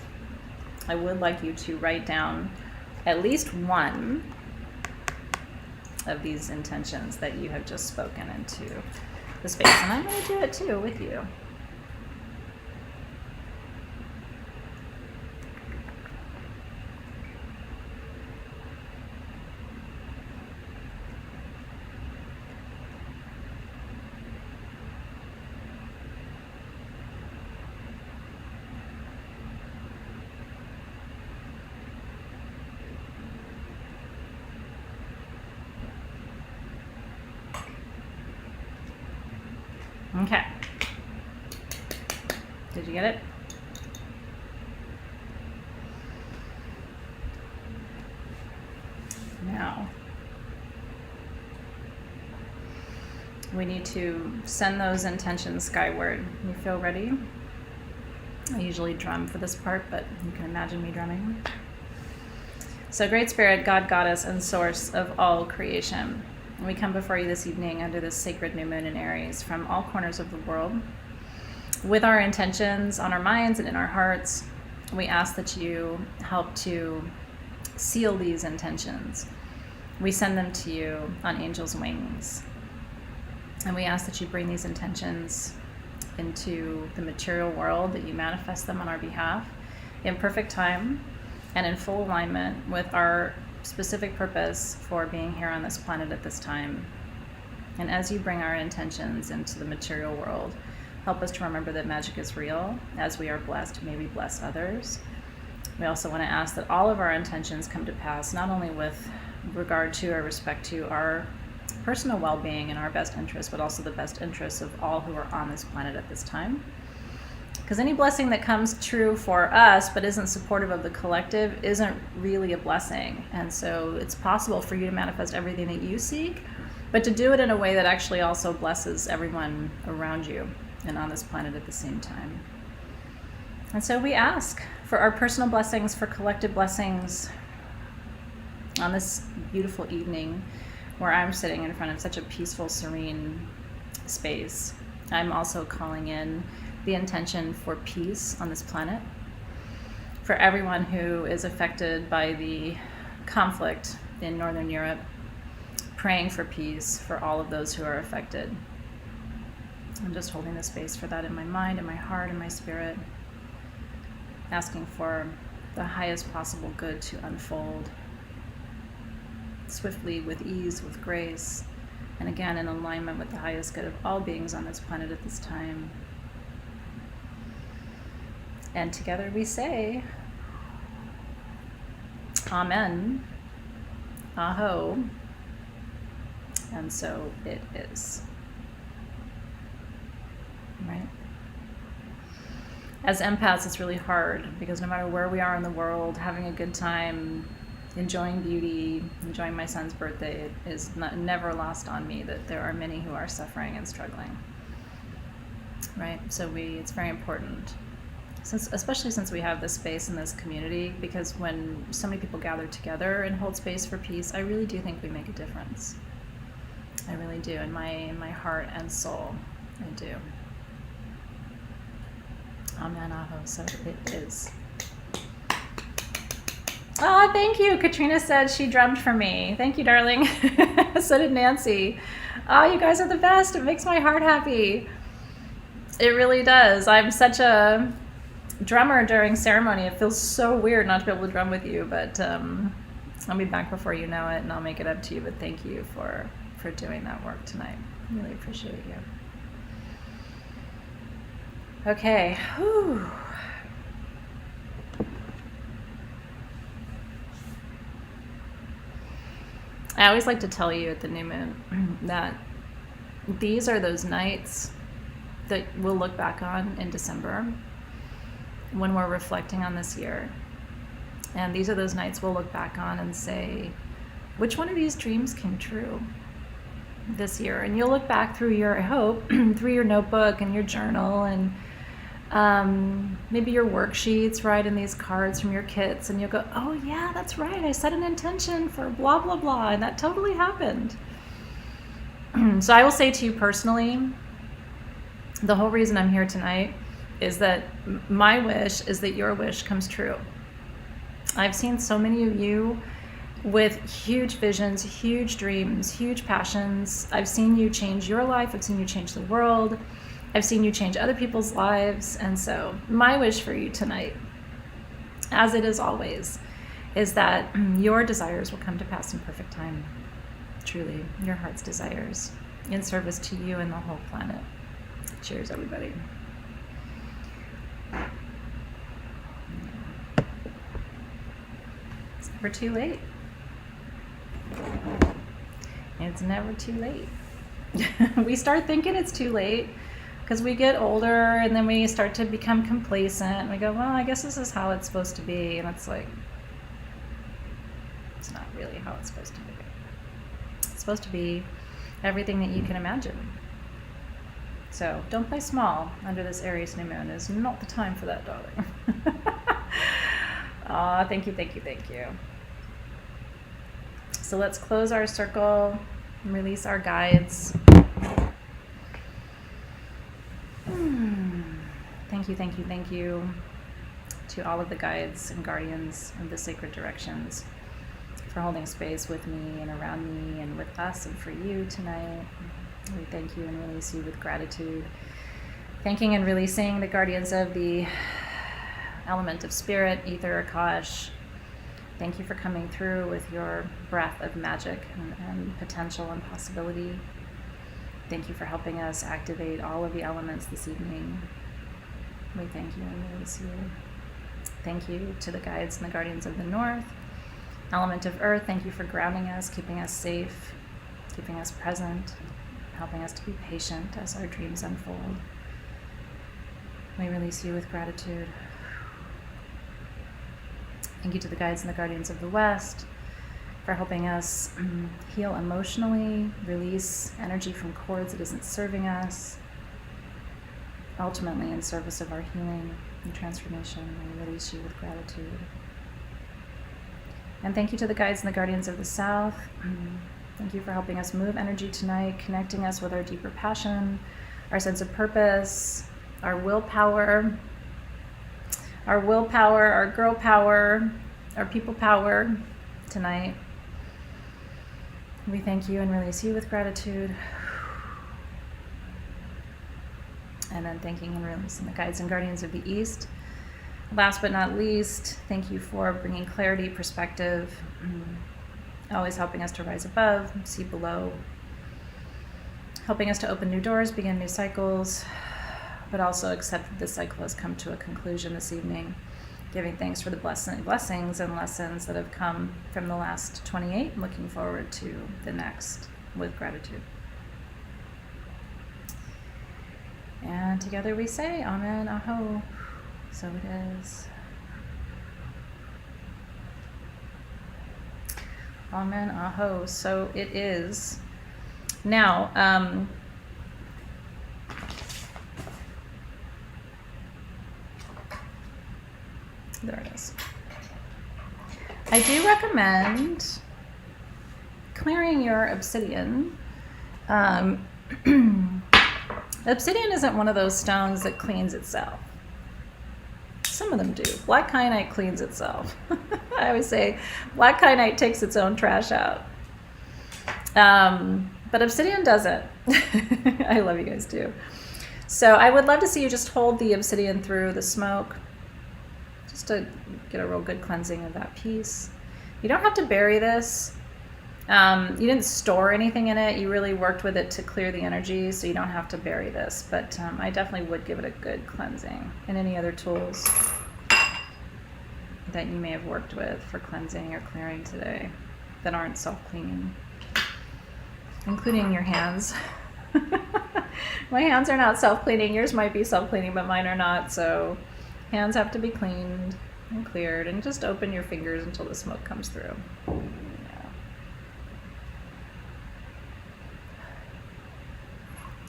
I would like you to write down at least one of these intentions that you have just spoken into the space, and I'm going to do it too with you. Okay. Did you get it? Now, we need to send those intentions skyward. You feel ready? I usually drum for this part, but you can imagine me drumming. So, Great Spirit, God, Goddess, and Source of all creation, we come before you this evening under this sacred new moon in Aries from all corners of the world. With our intentions on our minds and in our hearts, we ask that you help to seal these intentions. We send them to you on angels' wings. And we ask that you bring these intentions into the material world, that you manifest them on our behalf in perfect time and in full alignment with our specific purpose for being here on this planet at this time. And as you bring our intentions into the material world, help us to remember that magic is real. As we are blessed, may we bless others. We also want to ask that all of our intentions come to pass, not only with regard to or respect to our personal well-being and our best interests, but also the best interests of all who are on this planet at this time. Because any blessing that comes true for us but isn't supportive of the collective isn't really a blessing. And so it's possible for you to manifest everything that you seek, but to do it in a way that actually also blesses everyone around you and on this planet at the same time. And so we ask for our personal blessings, for collective blessings on this beautiful evening where I'm sitting in front of such a peaceful, serene space. I'm also calling in the intention for peace on this planet, for everyone who is affected by the conflict in Northern Europe, praying for peace for all of those who are affected. I'm just holding the space for that in my mind, in my heart, in my spirit, asking for the highest possible good to unfold swiftly, with ease, with grace, and again in alignment with the highest good of all beings on this planet at this time. And together we say, Amen, Aho, and so it is. Right? As empaths, it's really hard because no matter where we are in the world, having a good time, enjoying beauty, enjoying my son's birthday, it is never lost on me that there are many who are suffering and struggling. Right? So it's very important. Especially since we have this space in this community, because when so many people gather together and hold space for peace, I really do think we make a difference. I really do, in my heart and soul, I do. Amen, Aho, so it is. Oh, thank you. Katrina said she drummed for me. Thank you, darling. So did Nancy. Oh, you guys are the best. It makes my heart happy. It really does. I'm such a drummer during ceremony. It feels so weird not to be able to drum with you, but I'll be back before you know it, and I'll make it up to you. But thank you for doing that work tonight. Really appreciate you. Okay. Whew. I always like to tell you at the new moon that these are those nights that we'll look back on in December when we're reflecting on this year. And these are those nights we'll look back on and say, which one of these dreams came true this year? And you'll look back through your, I hope, through your notebook and your journal and maybe your worksheets, right, and these cards from your kits, and you'll go, oh yeah, that's right, I set an intention for blah, blah, blah, and that totally happened. So I will say to you personally, the whole reason I'm here tonight is that my wish is that your wish comes true. I've seen so many of you with huge visions, huge dreams, huge passions. I've seen you change your life. I've seen you change the world. I've seen you change other people's lives. And so my wish for you tonight, as it is always, is that your desires will come to pass in perfect time. Truly, your heart's desires in service to you and the whole planet. Cheers, everybody. It's never too late. It's never too late. We start thinking it's too late Because we get older and then we start to become complacent. We go, well, I guess this is how it's supposed to be. And it's like, it's not really how it's supposed to be. It's supposed to be everything that you can imagine. So don't play small under this Aries new moon. Is not the time for that, darling. Aw, thank you, thank you, thank you. So let's close our circle and release our guides. Thank you, thank you, thank you to all of the guides and guardians of the sacred directions for holding space with me and around me and with us and for you tonight. We thank you and release you with gratitude. Thanking and releasing the guardians of the element of spirit, ether, Akash. Thank you for coming through with your breath of magic and potential and possibility. Thank you for helping us activate all of the elements this evening. We thank you and release you. Thank you to the guides and the guardians of the north. Element of earth, thank you for grounding us, keeping us safe, keeping us present, helping us to be patient as our dreams unfold. We release you with gratitude. Thank you to the guides and the guardians of the west for helping us heal emotionally, release energy from cords that isn't serving us, ultimately in service of our healing and transformation. We release you with gratitude. And thank you to the guides and the guardians of the south. Thank you for helping us move energy tonight, connecting us with our deeper passion, our sense of purpose, our willpower, our girl power, our people power tonight. We thank you and release you with gratitude. And then thanking and releasing the guides and guardians of the east. Last but not least, thank you for bringing clarity, perspective, always helping us to rise above, see below, helping us to open new doors, begin new cycles, but also accept that this cycle has come to a conclusion this evening, giving thanks for the blessings and lessons that have come from the last 28, looking forward to the next with gratitude. And together we say, Amen, Aho. So it is. Amen, Aho. So it is. Now, there it is. I do recommend clearing your obsidian. Obsidian isn't one of those stones that cleans itself. Some of them do. Black kyanite cleans itself. I always say black kyanite takes its own trash out. But obsidian doesn't. I love you guys too. So I would love to see you just hold the obsidian through the smoke, just to get a real good cleansing of that piece. You don't have to bury this. You didn't store anything in it. You really worked with it to clear the energy, so you don't have to bury this. But I definitely would give it a good cleansing. And any other tools that you may have worked with for cleansing or clearing today that aren't self-cleaning, including your hands. My hands are not self-cleaning. Yours might be self-cleaning, but mine are not. So hands have to be cleaned and cleared. And just open your fingers until the smoke comes through.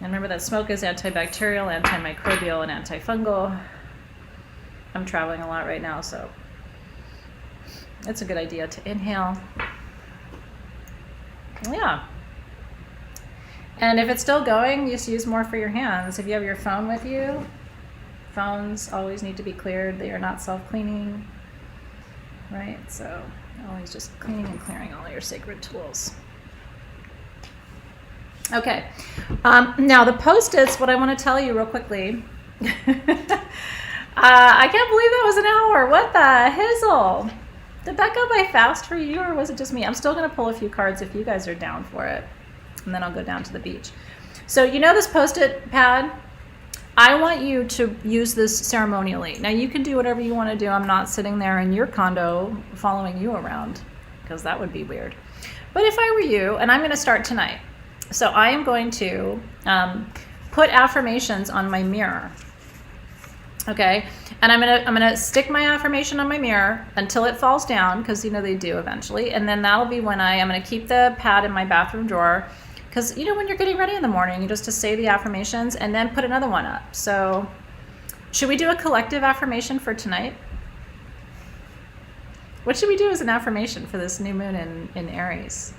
And remember that smoke is antibacterial, antimicrobial, and antifungal. I'm traveling a lot right now, so it's a good idea to inhale. Yeah. And if it's still going, just use more for your hands. If you have your phone with you, phones always need to be cleared. They are not self-cleaning, right? So always just cleaning and clearing all your sacred tools. Okay, now the Post-its, what I want to tell you real quickly, I can't believe that was an hour. What the hizzle? Did that go by fast for you, or was it just me? I'm still going to pull a few cards if you guys are down for it, and then I'll go down to the beach. So you know this Post-it pad? I want you to use this ceremonially. Now you can do whatever you want to do. I'm not sitting there in your condo following you around, because that would be weird. But if I were you, and I'm going to start tonight. So I am going to put affirmations on my mirror. Okay, and I'm gonna stick my affirmation on my mirror until it falls down, because you know they do eventually, and then that'll be when I'm gonna keep the pad in my bathroom drawer, because you know when you're getting ready in the morning, you just to say the affirmations and then put another one up. So should we do a collective affirmation for tonight? What should we do as an affirmation for this new moon in Aries?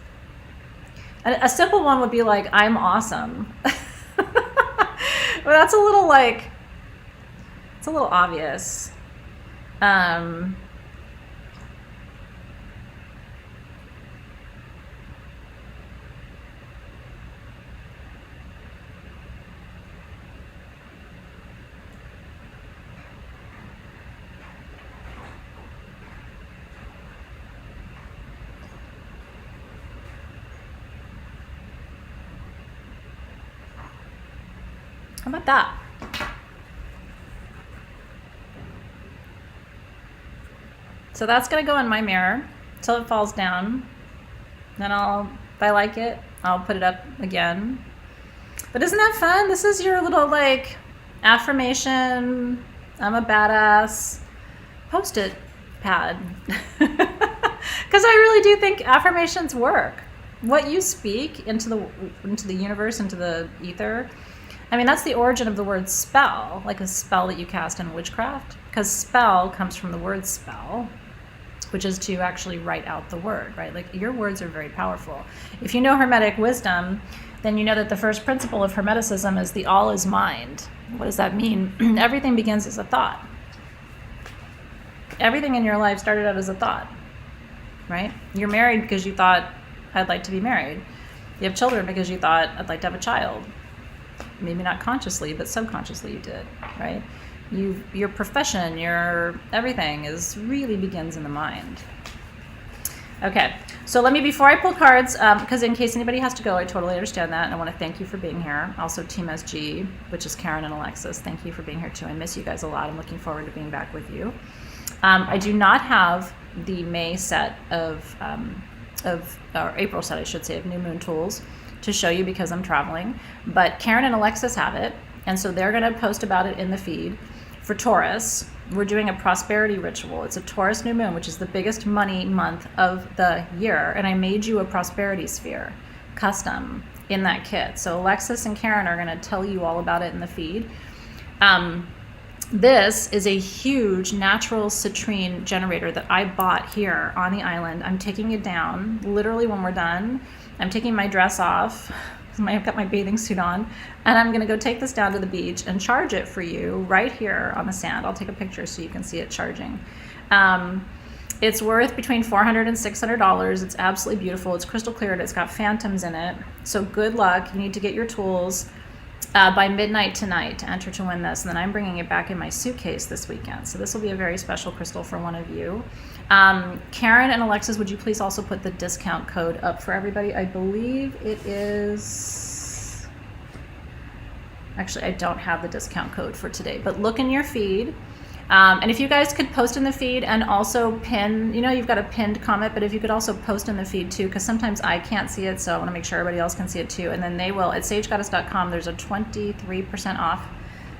A simple one would be like, I'm awesome. But that's a little like, it's a little obvious. How about that? So that's gonna go in my mirror till it falls down. Then if I like it, I'll put it up again. But isn't that fun? This is your little like affirmation, I'm a badass Post-it pad. Because I really do think affirmations work. What you speak into the universe, into the ether, I mean, that's the origin of the word spell, like a spell that you cast in witchcraft, because spell comes from the word spell, which is to actually write out the word, right? Like your words are very powerful. If you know Hermetic wisdom, then you know that the first principle of Hermeticism is the all is mind. What does that mean? Everything begins as a thought. Everything in your life started out as a thought, right? You're married because you thought, I'd like to be married. You have children because you thought, I'd like to have a child. Maybe not consciously, but subconsciously you did, right? Your profession, your everything really begins in the mind. Okay, so before I pull cards, because in case anybody has to go, I totally understand that, and I want to thank you for being here. Also, Team SG, which is Karen and Alexis, thank you for being here too. I miss you guys a lot. I'm looking forward to being back with you. I do not have the May set of or April set, I should say, of New Moon tools to show you because I'm traveling, but Karen and Alexis have it, and so they're going to post about it in the feed. For Taurus, we're doing a prosperity ritual. It's a Taurus new moon, which is the biggest money month of the year, and I made you a prosperity sphere custom in that kit. So Alexis and Karen are going to tell you all about it in the feed. This is a huge natural citrine generator that I bought here on the island. I'm taking it down literally when we're done. I'm taking my dress off. I've got my bathing suit on, and I'm gonna go take this down to the beach and charge it for you right here on the sand. I'll take a picture so you can see it charging. It's worth between $400 and $600. It's absolutely beautiful. It's crystal clear. It's got phantoms in it. So good luck. You need to get your tools by midnight tonight to enter to win this. And then I'm bringing it back in my suitcase this weekend. So this will be a very special crystal for one of you. Karen and Alexis, would you please also put the discount code up for everybody? I believe it is, actually I don't have the discount code for today, but look in your feed. And if you guys could post in the feed and also pin, you know, you've got a pinned comment, but if you could also post in the feed too, because sometimes I can't see it, so I want to make sure everybody else can see it too. And then they will, at sagegoddess.com, there's a 23% off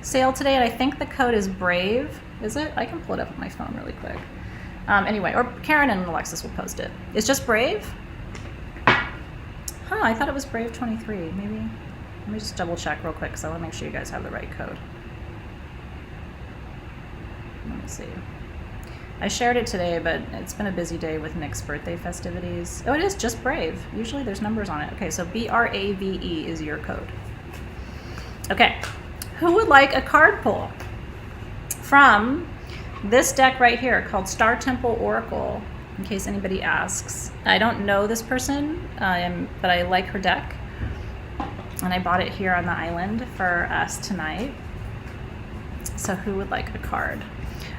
sale today, and I think the code is BRAVE, is it? I can pull it up on my phone really quick. Anyway, or Karen and Alexis will post it. It's just BRAVE? Huh, I thought it was BRAVE 23, maybe. Let me just double check real quick because I want to make sure you guys have the right code. Let me see. I shared it today, but it's been a busy day with Nick's birthday festivities. Oh, it is just BRAVE. Usually there's numbers on it. Okay, so BRAVE is your code. Okay, who would like a card pull from this deck right here called Star Temple Oracle, in case anybody asks? I don't know this person, but I like her deck, and I bought it here on the island for us tonight. So who would like a card?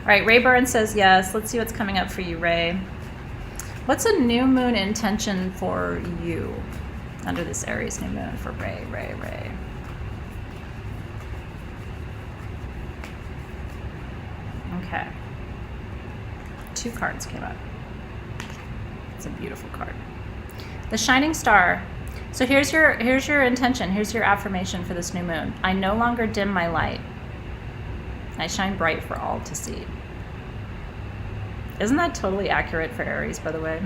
All right, Ray Byrne says yes. Let's see what's coming up for you, Ray. What's a new moon intention for you under this Aries new moon for Ray? Okay. 2 cards came up. It's a beautiful card. The Shining Star. So here's your intention. Here's your affirmation for this new moon. I no longer dim my light. I shine bright for all to see. Isn't that totally accurate for Aries, by the way?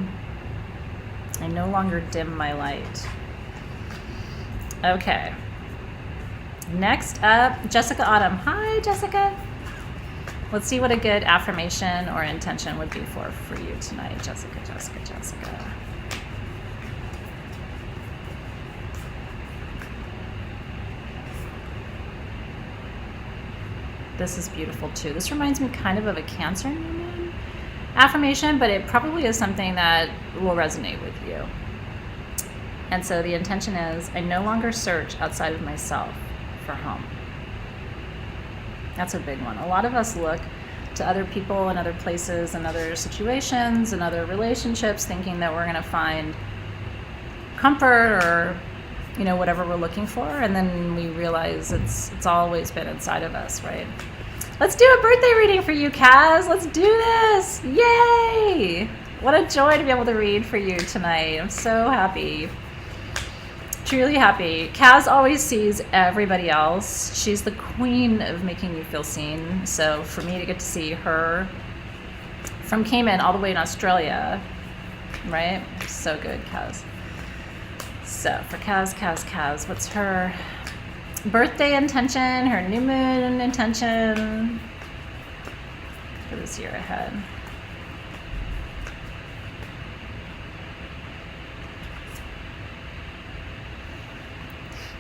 I no longer dim my light. Okay. Next up, Jessica Autumn. Hi, Jessica. Let's see what a good affirmation or intention would be for you tonight, Jessica. This is beautiful too. This reminds me kind of a Cancer new moon affirmation, but it probably is something that will resonate with you. And so the intention is, I no longer search outside of myself for home. That's a big one. A lot of us look to other people and other places and other situations and other relationships thinking that we're going to find comfort or, you know, whatever we're looking for. And then we realize it's always been inside of us, right? Let's do a birthday reading for you, Kaz. Let's do this. Yay! What a joy to be able to read for you tonight. I'm so happy. Truly happy. Kaz always sees everybody else. She's the queen of making you feel seen. So for me to get to see her from Cayman all the way in Australia, right? So good, Kaz. So for Kaz, what's her birthday intention, her new moon intention for this year ahead?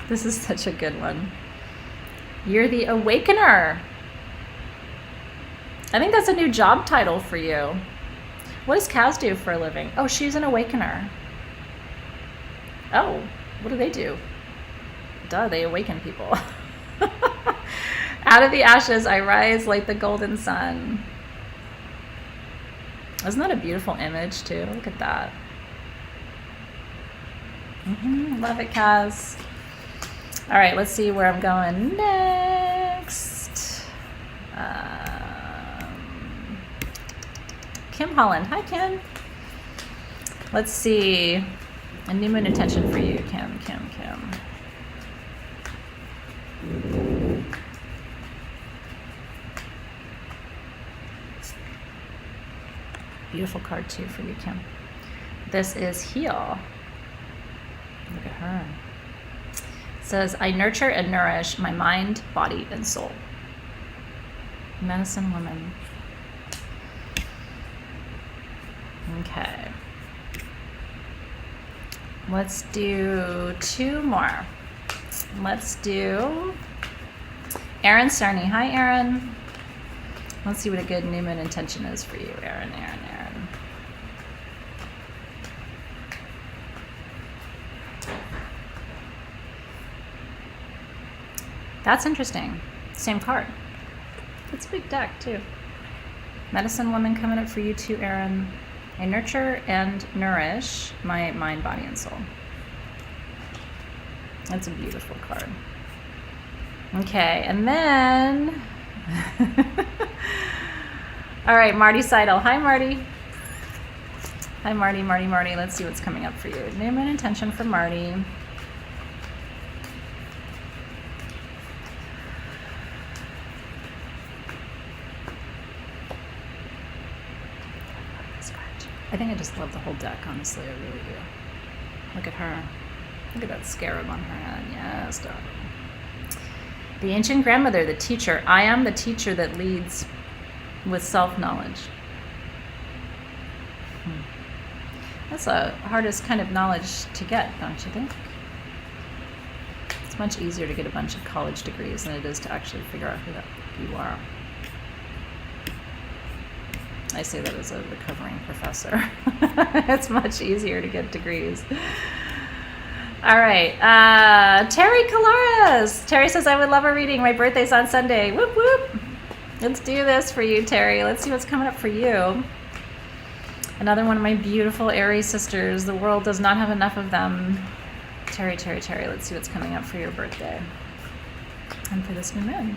This is such a good one. You're the awakener. I think that's a new job title for you. What does Kaz do for a living? Oh, she's an awakener. Oh, what do they do? Duh, they awaken people. Out of the ashes, I rise like the golden sun. Isn't that a beautiful image, too? Look at that. Love it, Kaz. All right, let's see where I'm going next. Kim Holland. Hi, Kim. Let's see. A new moon intention for you, Kim. Beautiful card, too, for you, Kim. This is Heal. Look at her. It says, I nurture and nourish my mind, body, and soul. Medicine woman. Okay. Let's do two more. Let's do Arien Cerny. Hi, Arien. Let's see what a good new moon intention is for you, Arien. That's interesting. Same card. It's a big deck, too. Medicine woman coming up for you, too, Arien. I nurture and nourish my mind, body, and soul. That's a beautiful card. Okay, and then... All right, Marty Seidel. Hi, Marty. Hi, Marty. Let's see what's coming up for you. New moon intention for Marty. I think I just love the whole deck, honestly. I really do. Look at her. Look at that scarab on her head. Yes, darling. The ancient grandmother, the teacher. I am the teacher that leads with self-knowledge. That's the hardest kind of knowledge to get, don't you think? It's much easier to get a bunch of college degrees than it is to actually figure out who you are. I say that as a recovering professor. It's much easier to get degrees. All right. Terry Colares. Terry says, I would love a reading. My birthday's on Sunday. Whoop, whoop. Let's do this for you, Terry. Let's see what's coming up for you. Another one of my beautiful Aries sisters. The world does not have enough of them. Terry. Let's see what's coming up for your birthday and for this new moon.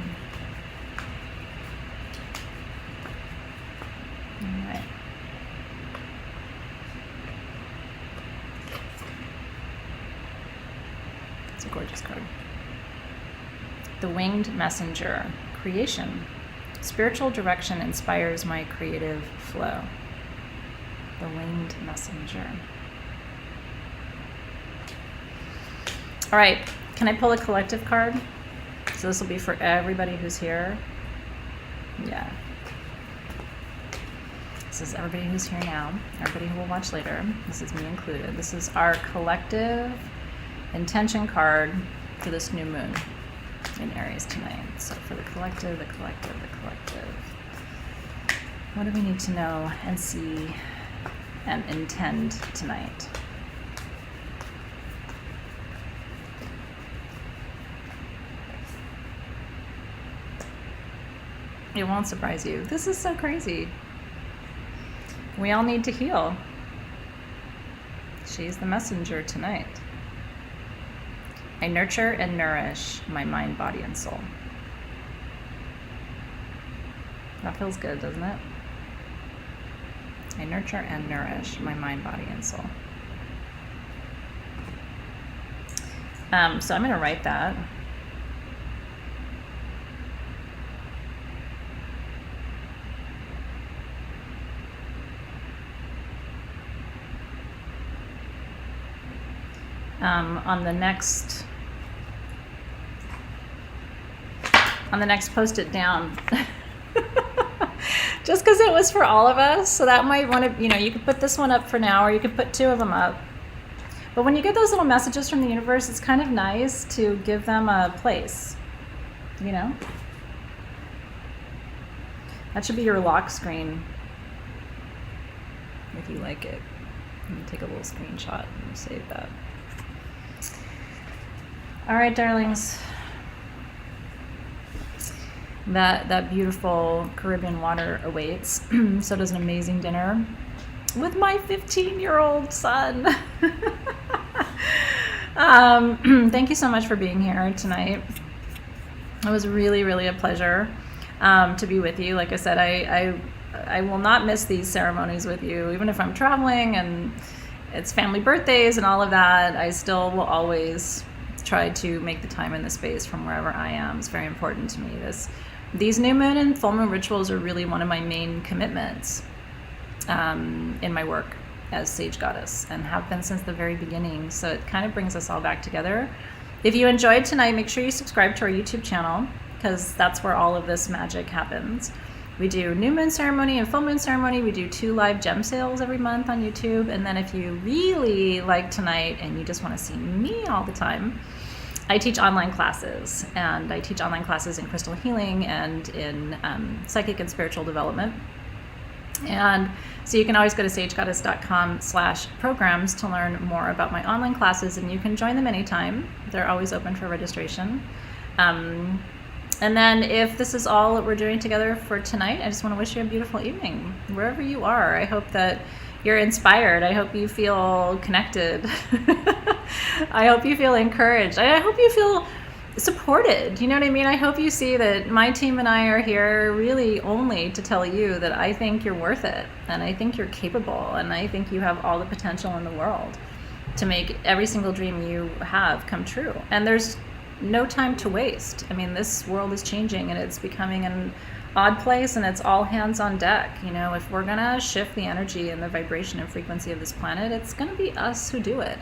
All right. The winged messenger, creation. Spiritual direction inspires my creative flow. The winged messenger. All right, can I pull a collective card? So this will be for everybody who's here. Yeah. This is everybody who's here now, everybody who will watch later. This is me included. This is our collective intention card for this new moon in Aries tonight. So for the collective, the collective, the collective. What do we need to know and see and intend tonight? It won't surprise you. This is so crazy. We all need to heal. She's the messenger tonight. I nurture and nourish my mind, body, and soul. That feels good, doesn't it? I nurture and nourish my mind, body, and soul. So I'm going to write that. On the next post it down. Just because it was for all of us, so that might want to, you could put this one up for now, or you could put 2 of them up. But when you get those little messages from the universe, it's kind of nice to give them a place, That should be your lock screen, if you like it. Let me take a little screenshot and save that. All right, darlings. That beautiful Caribbean water awaits. So does an amazing dinner with my 15-year-old son. Thank you so much for being here tonight. It was really, really a pleasure to be with you. Like I said, I will not miss these ceremonies with you, even if I'm traveling and it's family birthdays and all of that. I still will always try to make the time and the space from wherever I am. It's very important to me. These new moon and full moon rituals are really one of my main commitments in my work as Sage Goddess, and have been since the very beginning. So it kind of brings us all back together. If you enjoyed tonight, make sure you subscribe to our YouTube channel, because that's where all of this magic happens. We do new moon ceremony and full moon ceremony. We do 2 live gem sales every month on YouTube. And then if you really like tonight and you just want to see me all the time, I teach online classes. And I teach online classes in crystal healing and in psychic and spiritual development. And so you can always go to sagegoddess.com/programs to learn more about my online classes, and you can join them anytime. They're always open for registration. And then if this is all that we're doing together for tonight, I just want to wish you a beautiful evening, wherever you are. I hope that you're inspired. I hope you feel connected. I hope you feel encouraged. I hope you feel supported. You know what I mean? I hope you see that my team and I are here really only to tell you that I think you're worth it, and I think you're capable, and I think you have all the potential in the world to make every single dream you have come true. And there's no time to waste. I mean, this world is changing and it's becoming an odd place, and it's all hands on deck. If we're gonna shift the energy and the vibration and frequency of this planet, it's gonna be us who do it.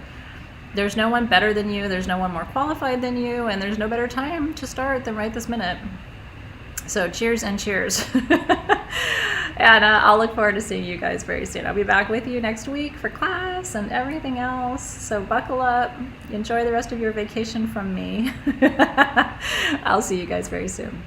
There's no one better than you, there's no one more qualified than you, and there's no better time to start than right this minute. So cheers and cheers. And I'll look forward to seeing you guys very soon. I'll be back with you next week for class and everything else. So buckle up. Enjoy the rest of your vacation from me. I'll see you guys very soon.